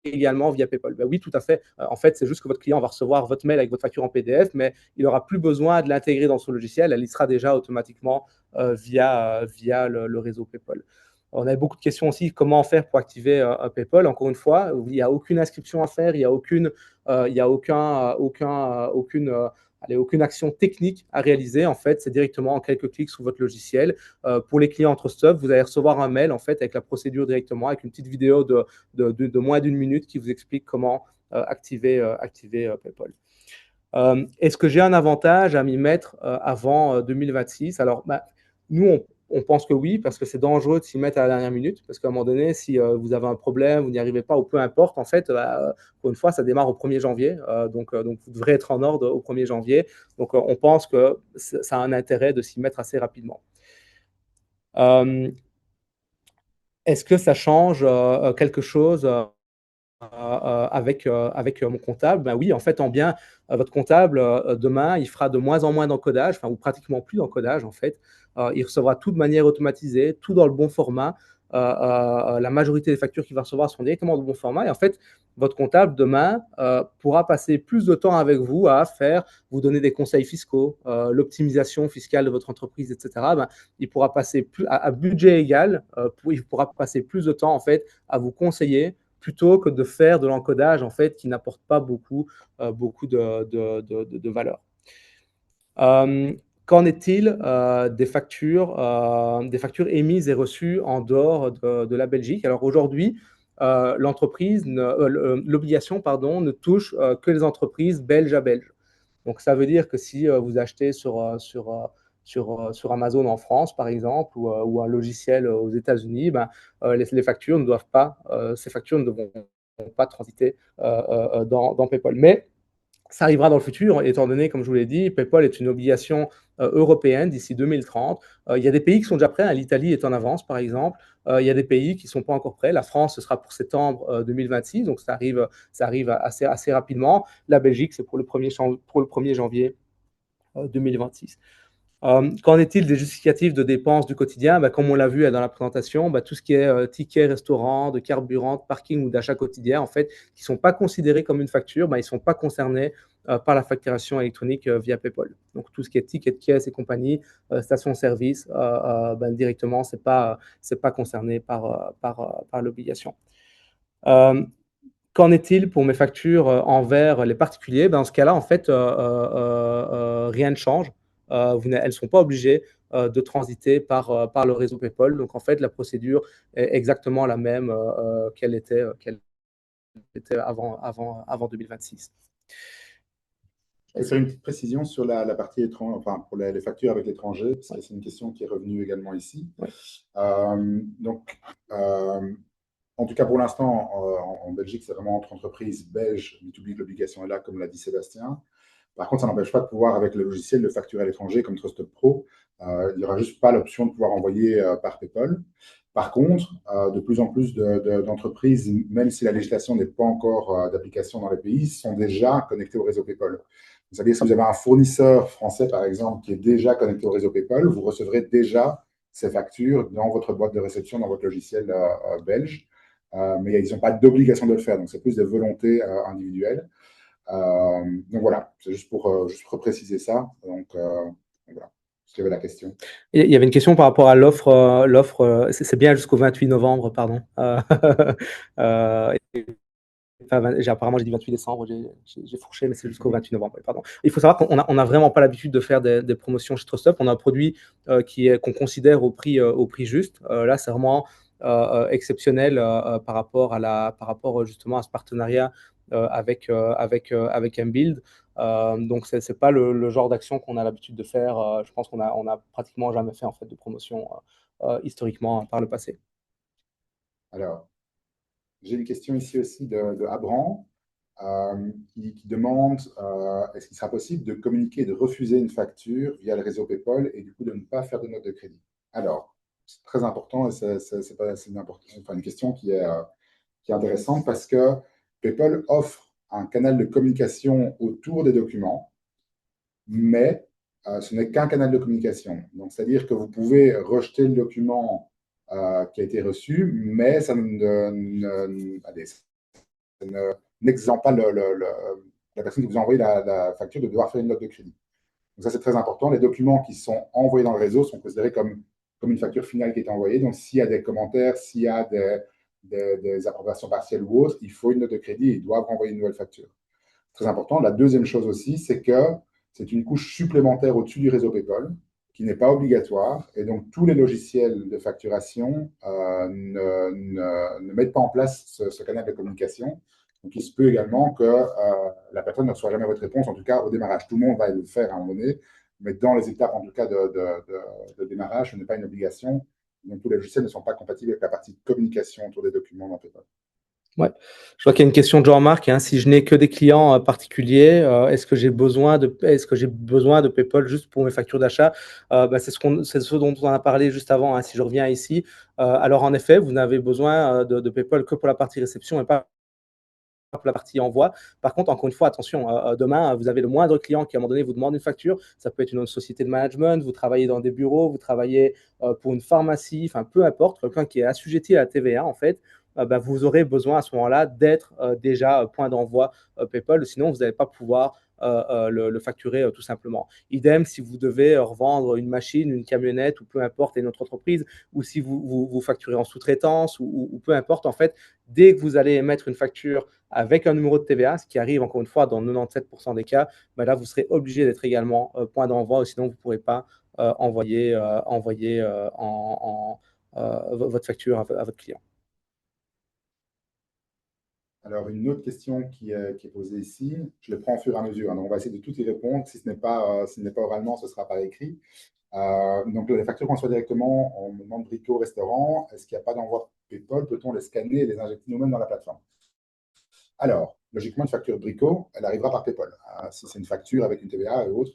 Speaker 2: également via PayPal. Oui, tout à fait. En fait, c'est juste que votre client va recevoir votre mail avec votre facture en PDF, mais il n'aura plus besoin de l'intégrer dans son logiciel. Elle y sera déjà automatiquement via le réseau PayPal. On avait beaucoup de questions aussi. Comment faire pour activer PayPal? Encore une fois, il n'y a aucune inscription à faire, il n'y a aucune action technique à réaliser. En fait, c'est directement en quelques clics sur votre logiciel. Pour les clients TrustUp, vous allez recevoir un mail en fait avec la procédure directement, avec une petite vidéo de moins d'une minute qui vous explique comment activer PayPal. Est-ce que j'ai un avantage à m'y mettre avant 2026? Alors, nous, on pense que oui, parce que c'est dangereux de s'y mettre à la dernière minute, parce qu'à un moment donné, si vous avez un problème, vous n'y arrivez pas, ou peu importe, en fait, pour une fois, ça démarre au 1er janvier, donc vous devrez être en ordre au 1er janvier. Donc, on pense que ça a un intérêt de s'y mettre assez rapidement. Est-ce que ça change quelque chose avec mon comptable? Oui, en fait, en bien, votre comptable, demain, il fera de moins en moins d'encodage, ou pratiquement plus d'encodage, en fait. Il recevra tout de manière automatisée, tout dans le bon format. la majorité des factures qu'il va recevoir seront directement de bon format. Et en fait, votre comptable, demain, pourra passer plus de temps avec vous à vous donner des conseils fiscaux, l'optimisation fiscale de votre entreprise, etc. Ben, il pourra passer à budget égal, il pourra passer plus de temps, en fait, à vous conseiller plutôt que de faire de l'encodage, en fait, qui n'apporte pas beaucoup de valeur. Qu'en est-il des factures émises et reçues en dehors de la Belgique? Alors aujourd'hui, l'obligation ne touche que les entreprises belges à belges. Donc ça veut dire que si vous achetez sur Amazon en France, par exemple, ou un logiciel aux États-Unis, ben, les factures ne doivent pas, ces factures ne devront pas transiter dans PayPal. Mais ça arrivera dans le futur, étant donné, comme je vous l'ai dit, PayPal est une obligation européenne d'ici 2030. Il y a des pays qui sont déjà prêts, l'Italie est en avance, par exemple. Il y a des pays qui ne sont pas encore prêts. La France, ce sera pour septembre 2026, donc ça arrive assez rapidement. La Belgique, c'est pour le 1er janvier 2026. Qu'en est-il des justificatifs de dépenses du quotidien? Comme on l'a vu dans la présentation, tout ce qui est tickets restaurant, de carburant, de parking ou d'achat quotidien, en fait, qui ne sont pas considérés comme une facture, ils ne sont pas concernés par la facturation électronique via PayPal. Donc tout ce qui est ticket de caisse et compagnie, station-service, directement, c'est pas concerné par l'obligation. Qu'en est-il pour mes factures envers les particuliers? Dans ce cas-là, en fait, rien ne change. Elles ne sont pas obligées de transiter par le réseau PayPal. Donc, en fait, la procédure est exactement la même qu'elle était avant 2026.
Speaker 3: Je vais faire une petite précision sur la partie étrangère, enfin pour les factures avec l'étranger, parce que c'est une question qui est revenue également ici.
Speaker 2: Ouais.
Speaker 3: En tout cas, pour l'instant, en Belgique, c'est vraiment entre entreprises belges, B2B, que l'obligation est là, comme l'a dit Sébastien. Par contre, ça n'empêche pas de pouvoir, avec le logiciel, le facturer à l'étranger, comme TrustUp Pro. Il n'y aura juste pas l'option de pouvoir envoyer par PayPal. Par contre, de plus en plus d'entreprises, même si la législation n'est pas encore d'application dans les pays, sont déjà connectées au réseau PayPal. C'est-à-dire, si vous avez un fournisseur français, par exemple, qui est déjà connecté au réseau PayPal, vous recevrez déjà ces factures dans votre boîte de réception, dans votre logiciel belge. Mais ils n'ont pas d'obligation de le faire. Donc, c'est plus des volontés individuelles. Donc, voilà, c'est juste pour repréciser ça. Donc, voilà, c'était la question.
Speaker 2: Il y avait une question par rapport à l'offre. C'est bien jusqu'au 28 novembre, pardon. Apparemment, j'ai dit 28 décembre, j'ai fourché, mais c'est jusqu'au 28 novembre. Pardon. Il faut savoir qu'on n'a vraiment pas l'habitude de faire des promotions chez TrustUp. On a un produit qu'on considère au prix juste. Là, c'est vraiment exceptionnel par rapport justement à ce partenariat avec Mbuild. Donc, ce n'est pas le genre d'action qu'on a l'habitude de faire. Je pense qu'on a pratiquement jamais fait en fait, de promotion historiquement par le passé.
Speaker 3: Alors, j'ai une question ici aussi de Abran qui demande est-ce qu'il sera possible de communiquer et de refuser une facture via le réseau PayPal et du coup de ne pas faire de note de crédit? Alors, c'est très important et c'est une question qui est intéressante parce que PayPal offre un canal de communication autour des documents, mais ce n'est qu'un canal de communication. Donc, c'est-à-dire que vous pouvez rejeter le document qui a été reçu, mais ça n'exempte pas la personne qui vous a envoyé la facture de devoir faire une note de crédit. Donc ça, c'est très important. Les documents qui sont envoyés dans le réseau sont considérés comme une facture finale qui est envoyée. Donc, s'il y a des commentaires, s'il y a des approbations partielles ou autres, il faut une note de crédit et ils doivent renvoyer une nouvelle facture. Très important. La deuxième chose aussi, c'est que c'est une couche supplémentaire au-dessus du réseau PayPal qui n'est pas obligatoire. Et donc, tous les logiciels de facturation ne mettent pas en place ce canal de communication. Donc, il se peut également que la personne ne reçoit jamais votre réponse, en tout cas au démarrage. Tout le monde va le faire à un moment donné, mais dans les étapes, en tout cas, de démarrage, ce n'est pas une obligation. Donc, tous les logiciels ne sont pas compatibles avec la partie de communication autour des documents dans PayPal.
Speaker 2: Ouais. Je vois qu'il y a une question de Jean-Marc. Si je n'ai que des clients particuliers, est-ce que j'ai besoin de PayPal juste pour mes factures d'achat? C'est ce dont on a parlé juste avant. Si je reviens ici, alors en effet, vous n'avez besoin de PayPal que pour la partie réception et pas la partie envoi. Par contre, encore une fois, attention, demain, vous avez le moindre client qui, à un moment donné, vous demande une facture. Ça peut être une société de management, vous travaillez dans des bureaux, vous travaillez pour une pharmacie, enfin, peu importe, quelqu'un qui est assujetti à la TVA, en fait, vous aurez besoin à ce moment-là d'être déjà point d'envoi PayPal, sinon vous n'allez pas pouvoir le facturer tout simplement. Idem si vous devez revendre une machine, une camionnette ou peu importe à une autre entreprise, ou si vous facturez en sous-traitance ou peu importe, en fait, dès que vous allez émettre une facture avec un numéro de TVA, ce qui arrive encore une fois dans 97% des cas, là vous serez obligé d'être également point d'envoi, sinon vous ne pourrez pas envoyer votre facture à votre client.
Speaker 3: Alors, une autre question qui est posée ici, je les prends au fur et à mesure, hein, donc on va essayer de toutes y répondre. Si ce n'est pas oralement, ce sera par écrit. Donc, les factures qu'on reçoit directement, on me demande Brico, restaurant, est-ce qu'il n'y a pas d'envoi PayPal? Peut-on les scanner et les injecter nous-mêmes dans la plateforme? Alors, logiquement, une facture Brico, elle arrivera par PayPal. Si c'est une facture avec une TVA et autres,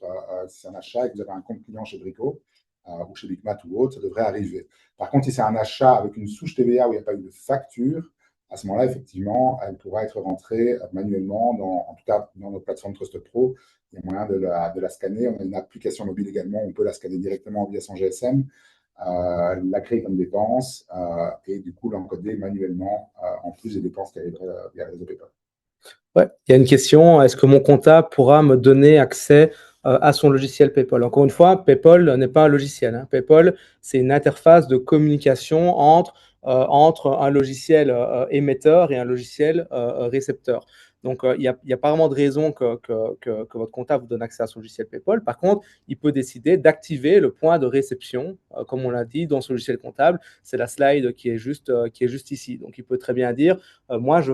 Speaker 3: si c'est un achat et que vous avez un compte client chez Brico ou chez Bigmat ou autre, ça devrait arriver. Par contre, si c'est un achat avec une souche TVA où il n'y a pas eu de facture, à ce moment-là, effectivement, elle pourra être rentrée manuellement, en tout cas dans notre plateforme Trust Pro. Il y a moyen de la scanner. On a une application mobile également, on peut la scanner directement via son GSM, la créer comme dépense et du coup l'encoder manuellement en plus des dépenses qui arriveraient via le réseau PayPal.
Speaker 2: Ouais, il y a une question, est-ce que mon comptable pourra me donner accès à son logiciel PayPal? Encore une fois, PayPal n'est pas un logiciel, hein. PayPal, c'est une interface de communication entre un logiciel émetteur et un logiciel récepteur. Donc, il n'y a pas vraiment de raison que votre comptable vous donne accès à son logiciel PayPal. Par contre, il peut décider d'activer le point de réception, comme on l'a dit, dans son logiciel comptable. C'est la slide qui est juste ici. Donc, il peut très bien dire, moi, je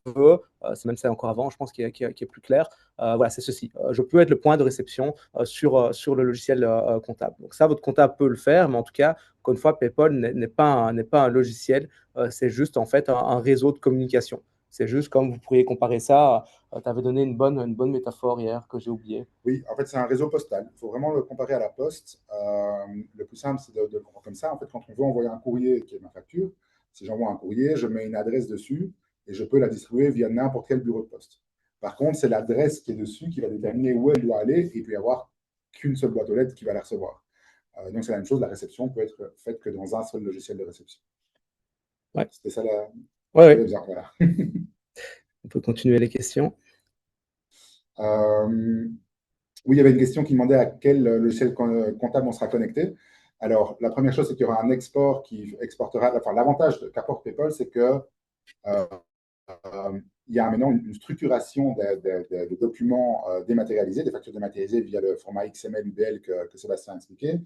Speaker 2: veux, c'est même ça encore avant, je pense, qui est plus clair. Voilà, c'est ceci. Je peux être le point de réception sur le logiciel comptable. Donc ça, votre comptable peut le faire, mais en tout cas, encore une fois, PayPal n'est pas un logiciel, c'est juste en fait un réseau de communication. C'est juste comme vous pourriez comparer ça. Tu avais donné une bonne métaphore hier que j'ai oubliée.
Speaker 3: Oui, en fait, c'est un réseau postal. Il faut vraiment le comparer à la poste. Le plus simple, c'est de le comprendre comme ça. En fait, quand on veut envoyer un courrier qui est ma facture, si j'envoie un courrier, je mets une adresse dessus et je peux la distribuer via n'importe quel bureau de poste. Par contre, c'est l'adresse qui est dessus qui va déterminer où elle doit aller et il peut y avoir qu'une seule boîte aux lettres qui va la recevoir. Donc, c'est la même chose. La réception peut être faite que dans un seul logiciel de réception.
Speaker 2: Ouais.
Speaker 3: C'était ça la.
Speaker 2: Ouais.
Speaker 3: Voilà.
Speaker 2: On peut continuer les questions.
Speaker 3: Oui, il y avait une question qui demandait à quel logiciel comptable on sera connecté. Alors, la première chose, c'est qu'il y aura un export qui exportera. Enfin, l'avantage qu'apporte PayPal, c'est que il y a maintenant une structuration des documents dématérialisés, des factures dématérialisées via le format XML, UBL que Sébastien a expliqué.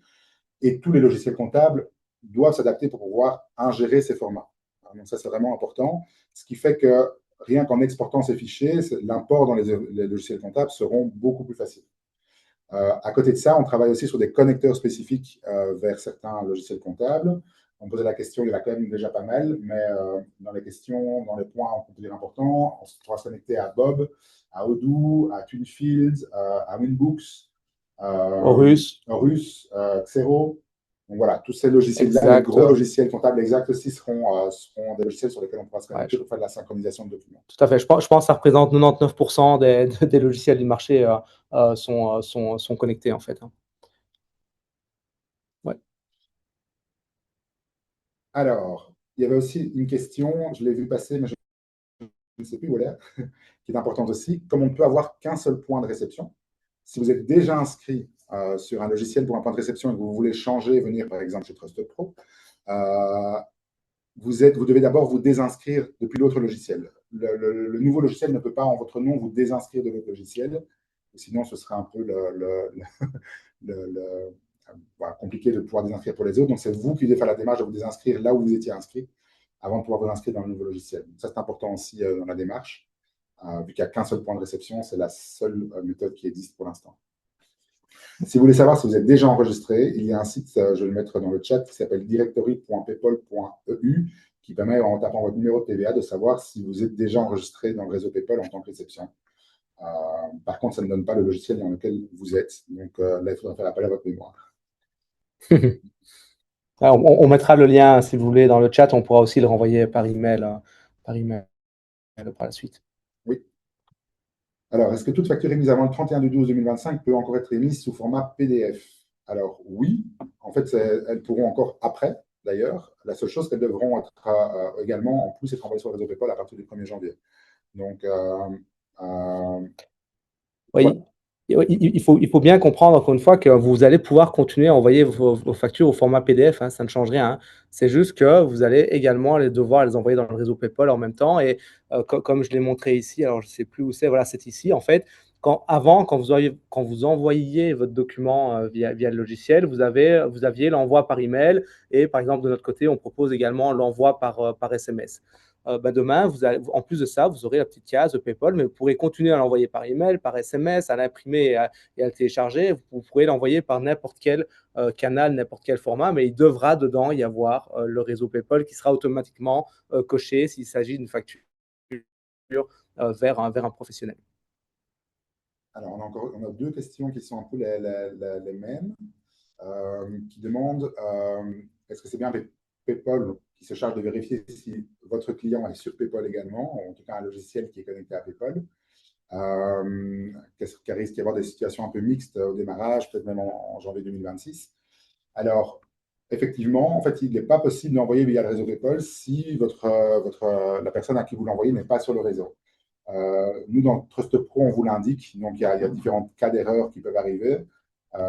Speaker 3: Et tous les logiciels comptables doivent s'adapter pour pouvoir ingérer ces formats. Donc ça, c'est vraiment important. Ce qui fait que rien qu'en exportant ces fichiers, l'import dans les logiciels comptables seront beaucoup plus faciles. À côté de ça, on travaille aussi sur des connecteurs spécifiques vers certains logiciels comptables. On posait la question, il y en a quand même déjà pas mal, mais dans les questions, dans les points, on peut dire importants, on pourra se connecter à Bob, à Odoo, à TuneField, à Winbooks,
Speaker 2: Horus,
Speaker 3: Xero. Donc voilà, tous ces logiciels-là, les gros logiciels comptables exacts aussi seront des logiciels sur lesquels on pourra se connecter pour faire de la synchronisation de documents.
Speaker 2: Tout à fait. Je pense que ça représente 99% des logiciels du marché sont connectés en fait. Ouais.
Speaker 3: Alors, il y avait aussi une question, je l'ai vu passer, mais je ne sais plus où elle est, qui est importante aussi. Comme on ne peut avoir qu'un seul point de réception, si vous êtes déjà inscrit sur un logiciel pour un point de réception et que vous voulez changer et venir, par exemple, chez Trust Pro, vous devez d'abord vous désinscrire depuis l'autre logiciel. Le nouveau logiciel ne peut pas, en votre nom, vous désinscrire de votre logiciel. Sinon, ce serait un peu compliqué de pouvoir désinscrire pour les autres. Donc, c'est vous qui devez faire la démarche de vous désinscrire là où vous étiez inscrit avant de pouvoir vous inscrire dans le nouveau logiciel. Donc, ça, c'est important aussi dans la démarche. Vu qu'il n'y a qu'un seul point de réception, c'est la seule méthode qui existe pour l'instant. Si vous voulez savoir si vous êtes déjà enregistré, il y a un site, je vais le mettre dans le chat, qui s'appelle directory.paypal.eu, qui permet, en tapant votre numéro de TVA, de savoir si vous êtes déjà enregistré dans le réseau PayPal en tant que réception. Par contre, ça ne donne pas le logiciel dans lequel vous êtes. Donc là, il faudra faire appel à votre mémoire.
Speaker 2: On mettra le lien, si vous voulez, dans le chat. On pourra aussi le renvoyer par email. par la suite.
Speaker 3: Oui. Alors, est-ce que toute facture émise avant le 31/12/2025 peut encore être émise sous format PDF? Alors, oui. En fait, elles pourront encore après, d'ailleurs. La seule chose qu'elles devront être également, en plus, être envoyées sur le réseau PayPal à partir du 1er janvier. Donc, euh, voilà.
Speaker 2: Oui, il faut bien comprendre, encore une fois, que vous allez pouvoir continuer à envoyer vos factures au format PDF, hein, ça ne change rien, hein. C'est juste que vous allez également devoir les envoyer dans le réseau PayPal en même temps. Et comme je l'ai montré ici, alors je ne sais plus où c'est, voilà, c'est ici. En fait, quand vous envoyiez votre document via le logiciel, vous aviez l'envoi par email. Et par exemple, de notre côté, on propose également l'envoi par SMS. Demain, en plus de ça, vous aurez la petite case de PayPal, mais vous pourrez continuer à l'envoyer par email, par SMS, à l'imprimer et à le télécharger. Vous pourrez l'envoyer par n'importe quel canal, n'importe quel format, mais il devra dedans y avoir le réseau PayPal qui sera automatiquement coché s'il s'agit d'une facture vers un professionnel.
Speaker 3: Alors, on a deux questions qui sont un peu les mêmes, qui demandent est-ce que c'est bien PayPal qui se charge de vérifier si votre client est sur PayPal également, ou en tout cas un logiciel qui est connecté à PayPal, qu'il risque d'y avoir des situations un peu mixtes au démarrage, peut-être même en janvier 2026. Alors, effectivement, en fait, il n'est pas possible d'envoyer via le réseau PayPal si la personne à qui vous l'envoyez n'est pas sur le réseau. Nous, dans Trust Pro, on vous l'indique. Donc, il y a différents cas d'erreur qui peuvent arriver.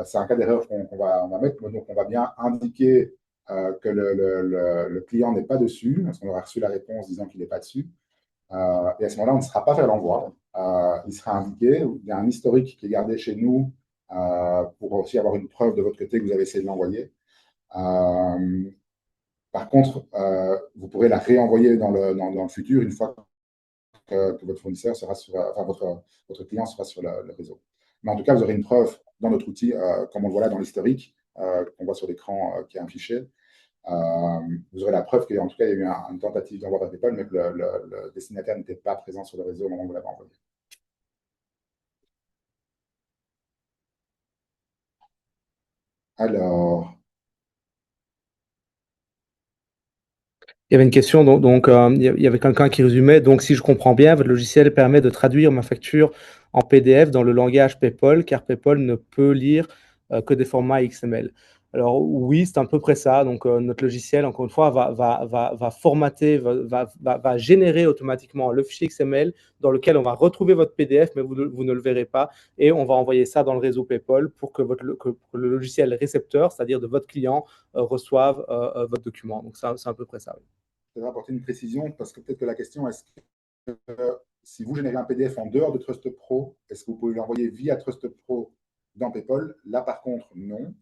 Speaker 3: C'est un cas d'erreur qu'on va mettre. Donc, on va bien indiquer que le client n'est pas dessus, parce qu'on aura reçu la réponse disant qu'il n'est pas dessus. Et à ce moment-là, on ne sera pas faire l'envoi. Il sera indiqué. Il y a un historique qui est gardé chez nous pour aussi avoir une preuve de votre côté que vous avez essayé de l'envoyer. Par contre, vous pourrez la réenvoyer dans le futur une fois que votre fournisseur sera enfin, votre client sera sur le réseau. Mais en tout cas, vous aurez une preuve dans notre outil, comme on le voit là dans l'historique, qu'on voit sur l'écran qui est affiché. Vous aurez la preuve qu'en tout cas, il y a eu une tentative d'envoi vers PayPal, mais que le destinataire n'était pas présent sur le réseau au moment où vous l'avez envoyé. Alors,
Speaker 2: Il y avait une question, donc il y avait quelqu'un qui résumait. Donc, si je comprends bien, votre logiciel permet de traduire ma facture en PDF dans le langage PayPal, car PayPal ne peut lire que des formats XML. Alors, oui, c'est à peu près ça. Donc, notre logiciel, encore une fois, va formater, va générer automatiquement le fichier XML dans lequel on va retrouver votre PDF, mais vous ne le verrez pas. Et on va envoyer ça dans le réseau PayPal pour que le logiciel récepteur, c'est-à-dire de votre client, reçoive votre document. Donc, ça, c'est à peu près ça. Oui.
Speaker 3: je vais apporter une précision parce que peut-être que la question est si vous générez un PDF en dehors de Trust Pro, est-ce que vous pouvez l'envoyer via Trust Pro dans PayPal? Là, par contre, non.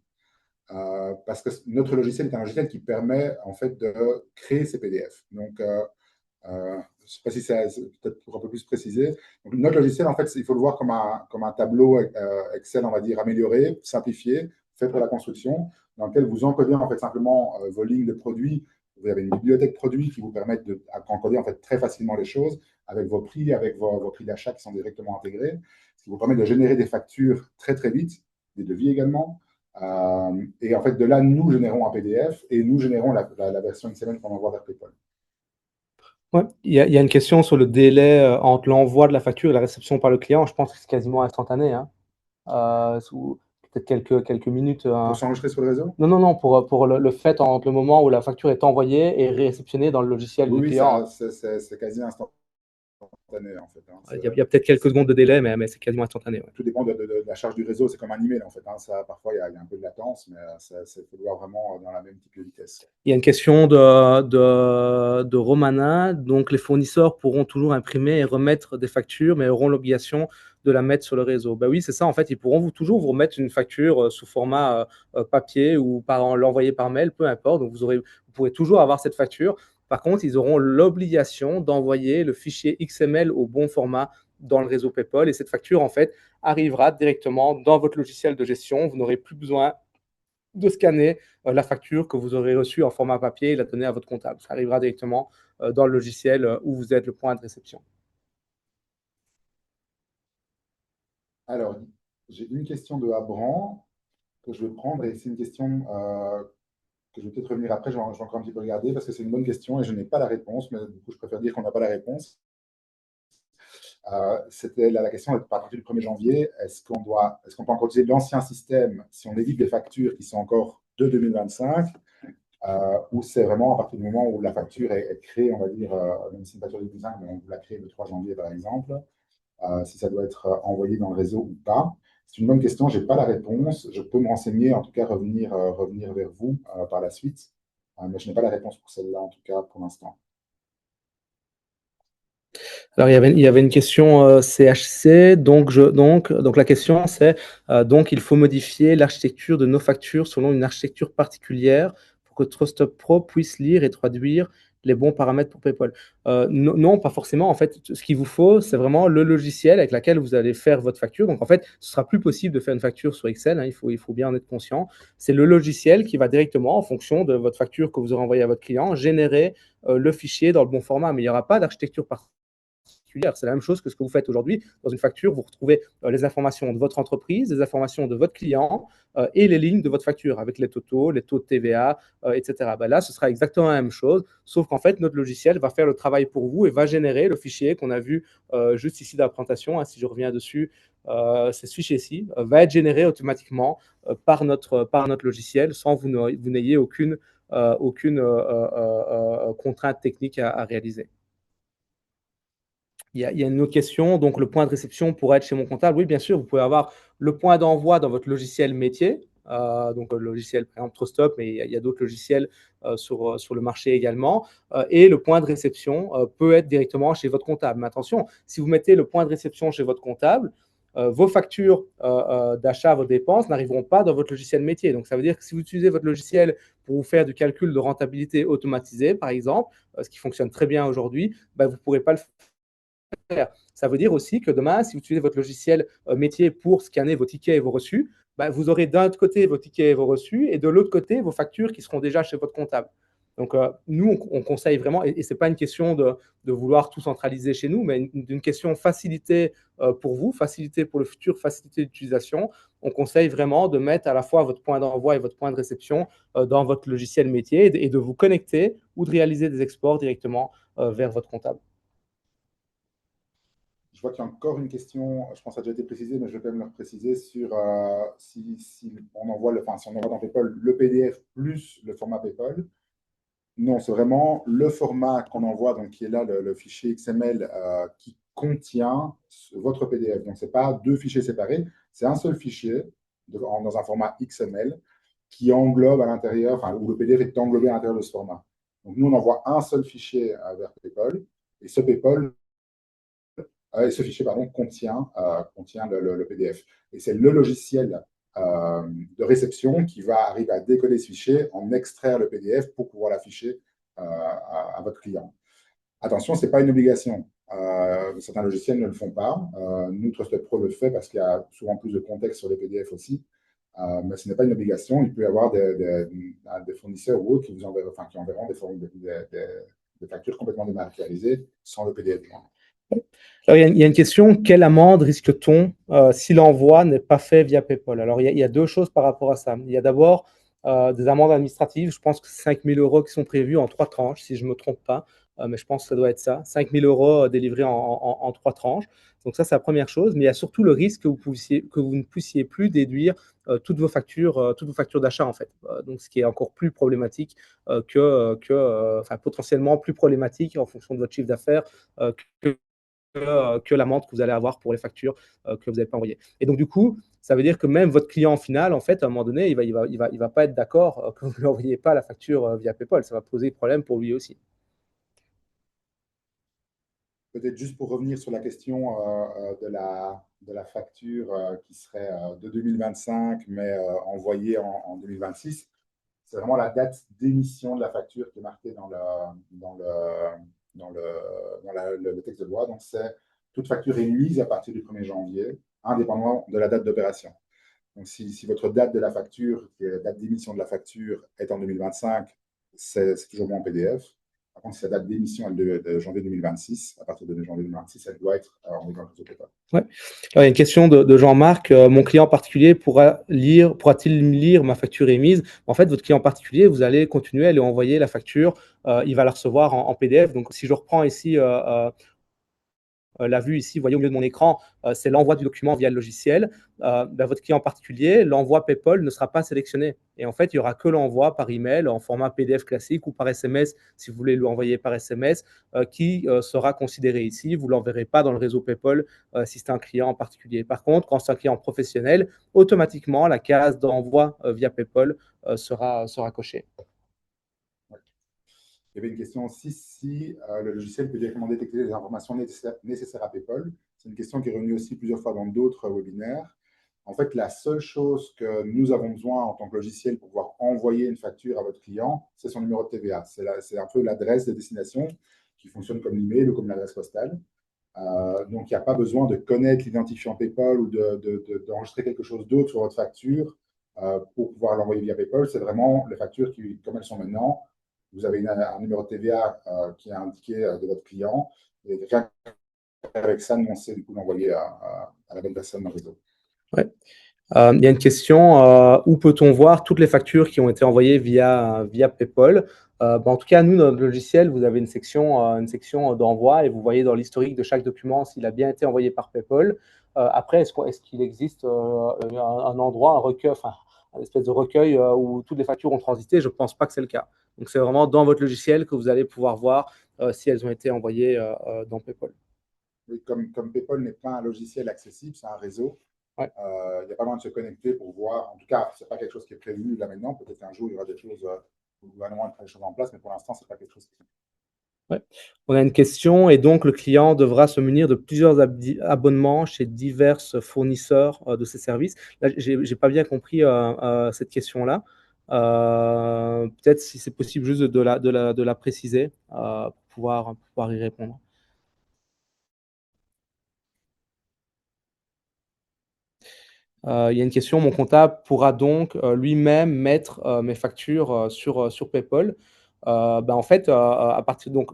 Speaker 3: Parce que notre logiciel est un logiciel qui permet en fait de créer ces PDF. Donc, je ne sais pas si c'est peut-être pour un peu plus préciser. Donc, notre logiciel, en fait, il faut le voir comme un tableau Excel, on va dire, amélioré, simplifié, fait pour la construction, dans lequel vous encodez en fait simplement vos lignes de produits. Vous avez une bibliothèque produits qui vous permettent d'encoder en fait très facilement les choses avec vos prix, avec vos prix d'achat qui sont directement intégrés, ce qui vous permet de générer des factures très très vite, des devis également. Et en fait, de là, nous générons un PDF et nous générons la version XML qu'on envoie vers PayPal.
Speaker 2: Ouais. Il y a une question sur le délai entre l'envoi de la facture et la réception par le client. Je pense que c'est quasiment instantané, hein. Peut-être quelques minutes.
Speaker 3: Pour s'enregistrer sur le réseau?
Speaker 2: Non, non, non, pour le fait entre le moment où la facture est envoyée et réceptionnée dans le logiciel
Speaker 3: Oui,
Speaker 2: du
Speaker 3: oui,
Speaker 2: client.
Speaker 3: c'est quasi instantané en fait.
Speaker 2: Il y a peut-être quelques secondes de délai, mais c'est quasiment instantané. Ouais.
Speaker 3: Tout dépend de la charge du réseau. C'est comme un email en fait. Parfois, il y a un peu de latence, mais il faut le voir vraiment dans la même type de vitesse.
Speaker 2: Il y a une question de Romana. Donc, les fournisseurs pourront toujours imprimer et remettre des factures, mais auront l'obligation de la mettre sur le réseau. Ben oui, c'est ça. En fait, ils pourront toujours vous remettre une facture sous format papier ou l'envoyer par mail, peu importe. Donc, vous pourrez toujours avoir cette facture. Par contre, ils auront l'obligation d'envoyer le fichier XML au bon format dans le réseau PayPal. Et cette facture, en fait, arrivera directement dans votre logiciel de gestion. Vous n'aurez plus besoin de scanner la facture que vous aurez reçue en format papier et la donner à votre comptable. Ça arrivera directement dans le logiciel où vous êtes le point de réception.
Speaker 3: Alors, j'ai une question de Abran que je vais prendre et c'est une question que je vais peut-être revenir après. Je vais encore un petit peu regarder parce que c'est une bonne question et je n'ai pas la réponse, mais du coup, je préfère dire qu'on n'a pas la réponse. C'était la question à partir du 1er janvier, est-ce qu'on peut encore utiliser l'ancien système si on édite des factures qui sont encore de 2025, ou c'est vraiment à partir du moment où la facture est créée, on va dire, même si c'est une facture de 2025, mais on vous la crée le 3 janvier par exemple, si ça doit être envoyé dans le réseau ou pas. C'est une bonne question, je n'ai pas la réponse. Je peux me renseigner, en tout cas revenir vers vous par la suite, mais je n'ai pas la réponse pour celle-là, en tout cas pour l'instant.
Speaker 2: Alors, il y avait une question CHC. Donc la question, c'est donc il faut modifier l'architecture de nos factures selon une architecture particulière pour que TrustUp Pro puisse lire et traduire les bons paramètres pour PayPal. Non, pas forcément. En fait, ce qu'il vous faut, c'est vraiment le logiciel avec lequel vous allez faire votre facture. Donc, en fait, ce sera plus possible de faire une facture sur Excel. Hein, il faut bien en être conscient. C'est le logiciel qui va directement, en fonction de votre facture que vous aurez envoyée à votre client, générer le fichier dans le bon format. Mais il n'y aura pas d'architecture particulière. C'est la même chose que ce que vous faites aujourd'hui. Dans une facture, vous retrouvez les informations de votre entreprise, les informations de votre client et les lignes de votre facture avec les totaux, les taux de TVA, etc. Ben là, ce sera exactement la même chose, sauf qu'en fait, notre logiciel va faire le travail pour vous et va générer le fichier qu'on a vu juste ici dans la présentation. Hein, si je reviens dessus, c'est ce fichier-ci va être généré automatiquement par notre logiciel sans vous n'ayez aucune contrainte technique à réaliser. Il y a une autre question. Donc, le point de réception pourrait être chez mon comptable. Oui, bien sûr, vous pouvez avoir le point d'envoi dans votre logiciel métier. Donc, le logiciel, par exemple, TrustUp, mais il y a d'autres logiciels sur le marché également. Et le point de réception peut être directement chez votre comptable. Mais attention, si vous mettez le point de réception chez votre comptable, vos factures d'achat, vos dépenses n'arriveront pas dans votre logiciel métier. Donc, ça veut dire que si vous utilisez votre logiciel pour vous faire du calcul de rentabilité automatisé, par exemple, ce qui fonctionne très bien aujourd'hui, vous ne pourrez pas le faire. Ça veut dire aussi que demain, si vous utilisez votre logiciel métier pour scanner vos tickets et vos reçus, vous aurez d'un côté vos tickets et vos reçus et de l'autre côté vos factures qui seront déjà chez votre comptable. Donc, nous, on conseille vraiment, et ce n'est pas une question de vouloir tout centraliser chez nous, mais d'une question facilité pour vous, facilité pour le futur, facilité d'utilisation. On conseille vraiment de mettre à la fois votre point d'envoi et votre point de réception dans votre logiciel métier et de vous connecter ou de réaliser des exports directement vers votre comptable.
Speaker 3: Je vois qu'il y a encore une question, je pense que ça a déjà été précisé, mais je vais quand même le préciser sur si on envoie si on envoie dans PayPal le PDF plus le format PayPal. Non, c'est vraiment le format qu'on envoie, donc qui est là, le fichier XML qui contient votre PDF. Donc, ce n'est pas deux fichiers séparés, c'est un seul fichier dans un format XML qui englobe à l'intérieur, enfin, où le PDF est englobé à l'intérieur de ce format. Donc, nous, on envoie un seul fichier vers PayPal, et ce fichier contient le PDF. Et c'est le logiciel de réception qui va arriver à décoder ce fichier, en extraire le PDF pour pouvoir l'afficher à votre client. Attention, ce n'est pas une obligation. Certains logiciels ne le font pas. Nous, TrustUp Pro le fait parce qu'il y a souvent plus de contexte sur les PDF aussi. Mais ce n'est pas une obligation. Il peut y avoir des fournisseurs ou autres qui enverront des factures complètement dématérialisées sans le PDF.
Speaker 2: Alors, il y a une question, quelle amende risque-t-on si l'envoi n'est pas fait via PayPal? Alors, il y a deux choses par rapport à ça. Il y a d'abord des amendes administratives. Je pense que c'est 5 000 € qui sont prévus en 3 tranches, si je ne me trompe pas. Mais je pense que ça doit être ça. 5 000 € délivrés en 3 tranches. Donc ça, c'est la première chose. Mais il y a surtout le risque que vous ne puissiez plus déduire toutes vos factures d'achat, en fait. Donc, ce qui est encore plus problématique potentiellement plus problématique en fonction de votre chiffre d'affaires que l'amende que vous allez avoir pour les factures que vous n'avez pas envoyées. Et donc, du coup, ça veut dire que même votre client final, en fait, à un moment donné, il va pas être d'accord que vous ne lui envoyez pas la facture via PayPal. Ça va poser problème pour lui aussi.
Speaker 3: Peut-être juste pour revenir sur la question de la facture qui serait de 2025, mais envoyée en 2026. C'est vraiment la date d'émission de la facture qui est marquée dans le texte de loi. Donc, c'est toute facture émise à partir du 1er janvier, indépendamment de la date d'opération. Donc, si votre date de la facture, qui est la date d'émission de la facture, est en 2025, c'est toujours bon en PDF. Par contre, si la date d'émission est de janvier 2026, à partir de janvier 2026, elle doit être en école de PayPal.
Speaker 2: Ouais. Alors, il y a une question de Jean-Marc. Mon client particulier pourra-t-il lire ma facture émise? En fait, votre client particulier, vous allez continuer à lui envoyer la facture. Il va la recevoir en PDF. Donc, si je reprends ici la vue ici, vous voyez au milieu de mon écran, c'est l'envoi du document via le logiciel. Votre client en particulier, l'envoi PayPal ne sera pas sélectionné. Et en fait, il n'y aura que l'envoi par email en format PDF classique ou par SMS, si vous voulez l'envoyer par SMS, qui sera considéré ici. Vous ne l'enverrez pas dans le réseau PayPal si c'est un client en particulier. Par contre, quand c'est un client professionnel, automatiquement, la case d'envoi via PayPal sera cochée.
Speaker 3: Il y avait une question aussi si le logiciel peut directement détecter les informations nécessaires à PayPal. C'est une question qui est revenue aussi plusieurs fois dans d'autres webinaires. En fait, la seule chose que nous avons besoin en tant que logiciel pour pouvoir envoyer une facture à votre client, c'est son numéro de TVA. C'est un peu l'adresse de destination qui fonctionne comme l'email ou comme l'adresse postale. Donc, il n'y a pas besoin de connaître l'identifiant PayPal ou d'enregistrer quelque chose d'autre sur votre facture pour pouvoir l'envoyer via PayPal. C'est vraiment les factures qui, comme elles sont maintenant, vous avez un numéro de TVA qui est indiqué de votre client. Et rien qu'avec ça, nous, on sait du coup l'envoyer à la bonne personne dans le réseau.
Speaker 2: Ouais. Il y a une question, où peut-on voir toutes les factures qui ont été envoyées via PayPal? En tout cas, nous, dans notre logiciel, vous avez une section d'envoi et vous voyez dans l'historique de chaque document s'il a bien été envoyé par PayPal. Après, est-ce qu'il existe un endroit, un recueil, enfin, un espèce de recueil où toutes les factures ont transité? Je ne pense pas que c'est le cas. Donc, c'est vraiment dans votre logiciel que vous allez pouvoir voir si elles ont été envoyées dans PayPal.
Speaker 3: Oui, comme PayPal n'est pas un logiciel accessible, c'est un réseau.
Speaker 2: Ouais.
Speaker 3: Il n'y a pas besoin de se connecter pour voir. En tout cas, ce n'est pas quelque chose qui est prévu là maintenant. Peut-être qu'un jour, il y aura des choses, le gouvernement mettra des choses en place, mais pour l'instant, ce n'est pas quelque chose qui.
Speaker 2: Ouais. On a une question, et donc le client devra se munir de plusieurs abonnements chez divers fournisseurs de ces services. Là, je n'ai pas bien compris cette question-là. Peut-être si c'est possible juste de la préciser pour pouvoir y répondre. Il y a une question, mon comptable pourra donc lui-même mettre mes factures sur PayPal. En fait, à partir donc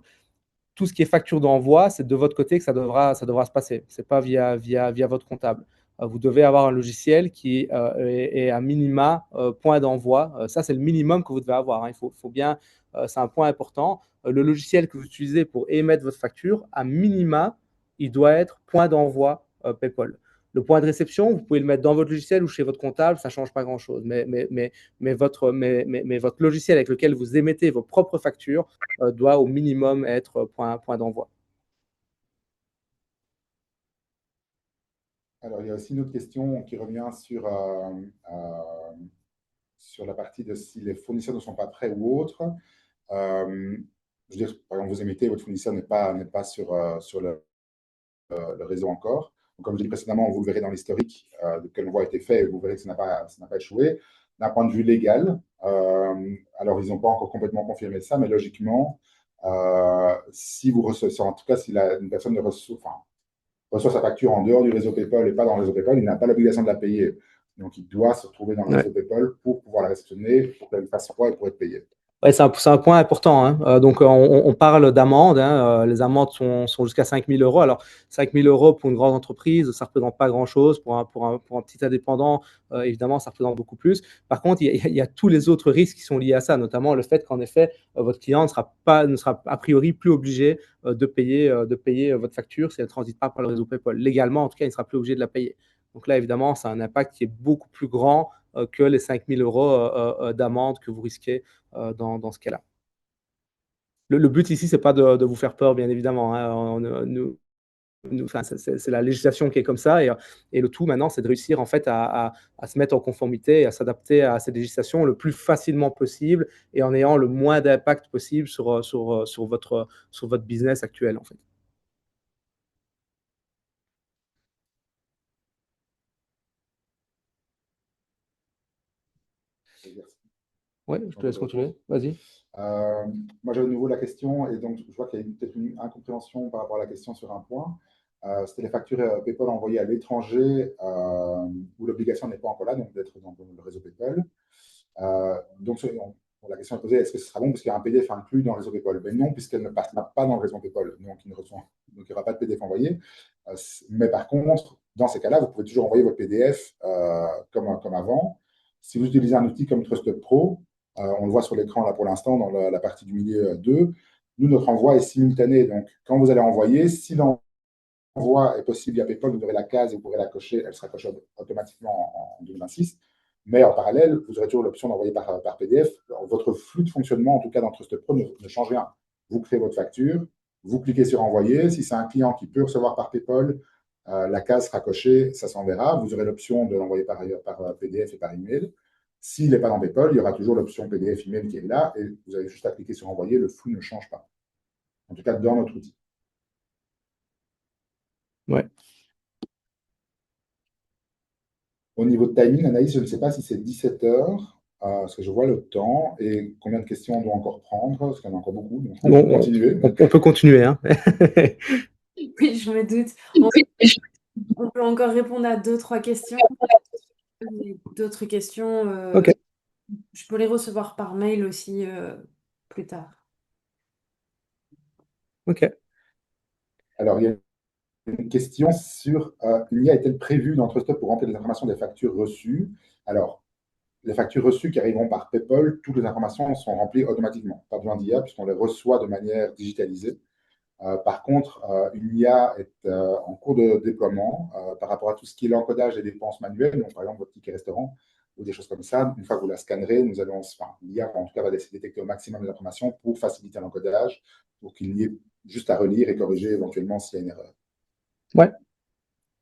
Speaker 2: tout ce qui est facture d'envoi, c'est de votre côté que ça devra se passer. Ce n'est pas via votre comptable. Vous devez avoir un logiciel qui est à minima point d'envoi. Ça, c'est le minimum que vous devez avoir. Il faut bien, c'est un point important. Le logiciel que vous utilisez pour émettre votre facture, à minima, il doit être point d'envoi PayPal. Le point de réception, vous pouvez le mettre dans votre logiciel ou chez votre comptable, ça ne change pas grand-chose. Mais votre logiciel avec lequel vous émettez vos propres factures doit au minimum être point d'envoi.
Speaker 3: Alors, il y a aussi une autre question qui revient sur la partie de si les fournisseurs ne sont pas prêts ou autres. Je veux dire, par exemple, vous émettez, votre fournisseur n'est pas sur le réseau encore. Donc, comme je l'ai dit précédemment, vous le verrez dans l'historique de quel envoi a été fait et vous verrez que ça n'a pas échoué. D'un point de vue légal, alors ils n'ont pas encore complètement confirmé ça, mais logiquement, si vous recevez, en tout cas, si une personne reçoit sa facture en dehors du réseau PayPal et pas dans le réseau PayPal, il n'a pas l'obligation de la payer. Donc, il doit se retrouver dans le réseau PayPal pour pouvoir la réceptionner, pour qu'elle fasse quoi et pour être payé.
Speaker 2: Ouais, c'est un point important. Hein. Donc, on parle d'amendes. Hein. Les amendes sont jusqu'à 5 000 euros. Alors, 5 000 euros pour une grande entreprise, ça ne représente pas grand-chose. Pour un petit indépendant, évidemment, ça représente beaucoup plus. Par contre, il y a tous les autres risques qui sont liés à ça, notamment le fait qu'en effet, votre client ne sera a priori plus obligé de payer votre facture si elle ne transite pas par le réseau PayPal. Légalement, en tout cas, il ne sera plus obligé de la payer. Donc là, évidemment, c'est un impact qui est beaucoup plus grand que les 5 000 euros d'amende que vous risquez dans ce cas-là. Le but ici, ce n'est pas de vous faire peur, bien évidemment. Hein. C'est la législation qui est comme ça. Et le tout maintenant, c'est de réussir en fait à se mettre en conformité et à s'adapter à cette législation le plus facilement possible et en ayant le moins d'impact possible sur votre business actuel, en fait. Oui, je te laisse continuer. Vas-y.
Speaker 3: Moi, j'avais de nouveau la question, et donc je vois qu'il y a peut-être une incompréhension par rapport à la question sur un point. C'était les factures PayPal envoyées à l'étranger où l'obligation n'est pas encore là, donc d'être dans le réseau PayPal. Donc, la question est posée, est-ce que ce sera bon parce qu'il y a un PDF inclus dans le réseau PayPal? Mais non, puisqu'elle ne passera pas dans le réseau PayPal, donc il n'y aura pas de PDF envoyé. Mais par contre, dans ces cas-là, vous pouvez toujours envoyer votre PDF comme avant. Si vous utilisez un outil comme TrustUp Pro, on le voit sur l'écran là pour l'instant, dans la partie du milieu 2, nous, notre envoi est simultané. Donc, quand vous allez envoyer, si l'envoi est possible via PayPal, vous aurez la case et vous pourrez la cocher, elle sera cochée automatiquement en 2026. Mais en parallèle, vous aurez toujours l'option d'envoyer par PDF. Alors, votre flux de fonctionnement, en tout cas dans TrustPro, ne change rien. Vous créez votre facture, vous cliquez sur envoyer. Si c'est un client qui peut recevoir par PayPal, la case sera cochée, ça s'enverra. Vous aurez l'option de l'envoyer par PDF et par email. S'il n'est pas dans PayPal, il y aura toujours l'option PDF email qui est là et vous avez juste à cliquer sur envoyer, le flux ne change pas. En tout cas, dans notre outil.
Speaker 2: Ouais.
Speaker 3: Au niveau de timing, Anaïs, je ne sais pas si c'est 17 heures, parce que je vois le temps et combien de questions on doit encore prendre, parce qu'il y en a encore beaucoup. Donc on peut continuer.
Speaker 2: On peut continuer. Hein.
Speaker 1: Oui, je me doute. On peut encore répondre à deux, trois questions. D'autres questions,
Speaker 2: Ok.
Speaker 1: je peux les recevoir par mail aussi plus tard.
Speaker 2: Ok.
Speaker 3: Alors, il y a une question sur l'IA est-elle prévue dans TrustUp pour remplir les informations des factures reçues? Alors, les factures reçues qui arriveront par PayPal, toutes les informations sont remplies automatiquement. Pas besoin d'IA puisqu'on les reçoit de manière digitalisée. Par contre, une IA est en cours de déploiement par rapport à tout ce qui est l'encodage des dépenses manuelles, donc par exemple votre ticket restaurant ou des choses comme ça. Une fois que vous la scannerez, l'IA en tout cas va détecter au maximum les informations pour faciliter l'encodage, pour qu'il y ait juste à relire et corriger éventuellement s'il y a une erreur.
Speaker 2: Ouais.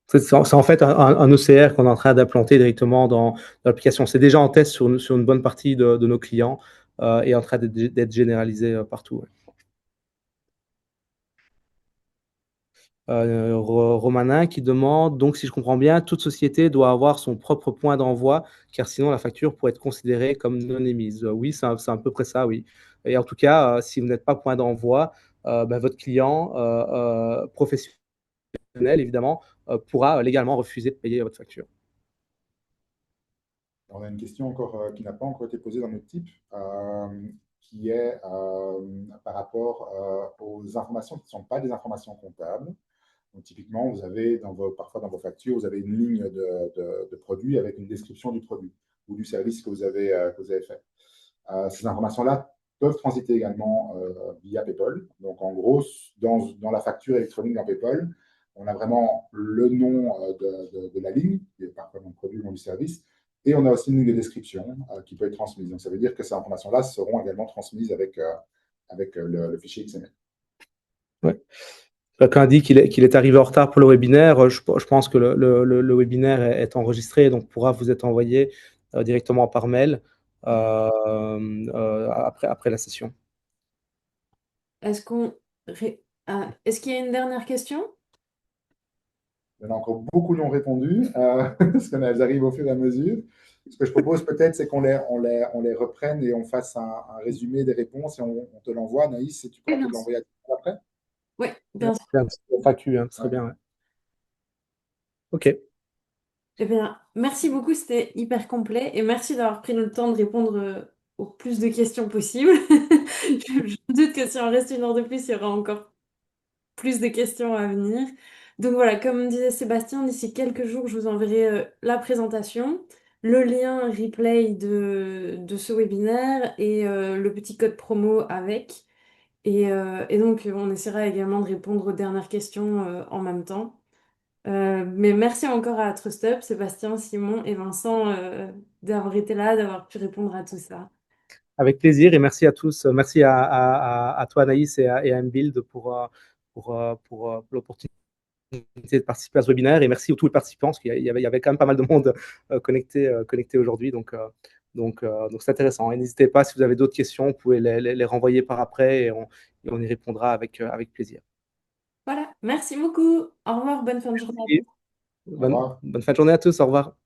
Speaker 2: C'est en fait un OCR qu'on est en train d'implanter directement dans l'application. C'est déjà en test sur une bonne partie de nos clients et en train d'être généralisé partout. Ouais. Romanin qui demande, donc si je comprends bien, toute société doit avoir son propre point d'envoi, car sinon la facture pourrait être considérée comme non émise. Oui, c'est à peu près ça, oui. Et en tout cas, si vous n'êtes pas point d'envoi, ben, votre client professionnel, évidemment, pourra légalement refuser de payer votre facture.
Speaker 3: On a une question encore qui n'a pas encore été posée dans notre type, qui est par rapport aux informations qui ne sont pas des informations comptables. Donc, typiquement, vous avez parfois dans vos factures, vous avez une ligne de produit avec une description du produit ou du service que vous avez fait. Ces informations-là peuvent transiter également via PayPal. Donc, en gros, dans la facture électronique dans PayPal, on a vraiment le nom de la ligne, qui est parfois le nom du produit, le nom du service, et on a aussi une ligne de description qui peut être transmise. Donc, ça veut dire que ces informations-là seront également transmises avec le fichier XML.
Speaker 2: Ouais. Quelqu'un dit qu'il est arrivé en retard pour le webinaire. Je pense que le webinaire est enregistré, donc pourra vous être envoyé directement par mail après la session.
Speaker 1: Est-ce est-ce qu'il y a une dernière question?
Speaker 3: Il y en a encore beaucoup qui ont répondu, parce qu'elles arrivent au fur et à mesure. Ce que je propose peut-être, c'est qu'on les reprenne et on fasse un résumé des réponses et on te l'envoie. Anaïs, si tu pourras te l'envoyer à toi après.
Speaker 1: Oui, bien sûr.
Speaker 2: FAQ, hein, ce serait bien. Ouais. OK.
Speaker 1: Eh bien, merci beaucoup, c'était hyper complet et merci d'avoir pris le temps de répondre au plus de questions possibles. Je me doute que si on reste une heure de plus, il y aura encore plus de questions à venir. Donc voilà, comme disait Sébastien, d'ici quelques jours, je vous enverrai la présentation, le lien replay de ce webinaire et le petit code promo avec. Et donc, on essaiera également de répondre aux dernières questions en même temps. Mais merci encore à TrustUp, Sébastien, Simon et Vincent d'avoir été là, d'avoir pu répondre à tout ça.
Speaker 2: Avec plaisir et merci à tous. Merci à toi, Anaïs, et à Mbuild pour l'opportunité de participer à ce webinaire. Et merci à tous les participants, parce qu'il y avait quand même pas mal de monde connecté aujourd'hui. Donc c'est intéressant. Et n'hésitez pas, si vous avez d'autres questions, vous pouvez les renvoyer par après et on y répondra avec plaisir.
Speaker 1: Voilà, merci beaucoup. Au revoir, bonne fin de journée à tous.
Speaker 3: Au revoir.
Speaker 2: Bonne fin de journée à tous. Au revoir.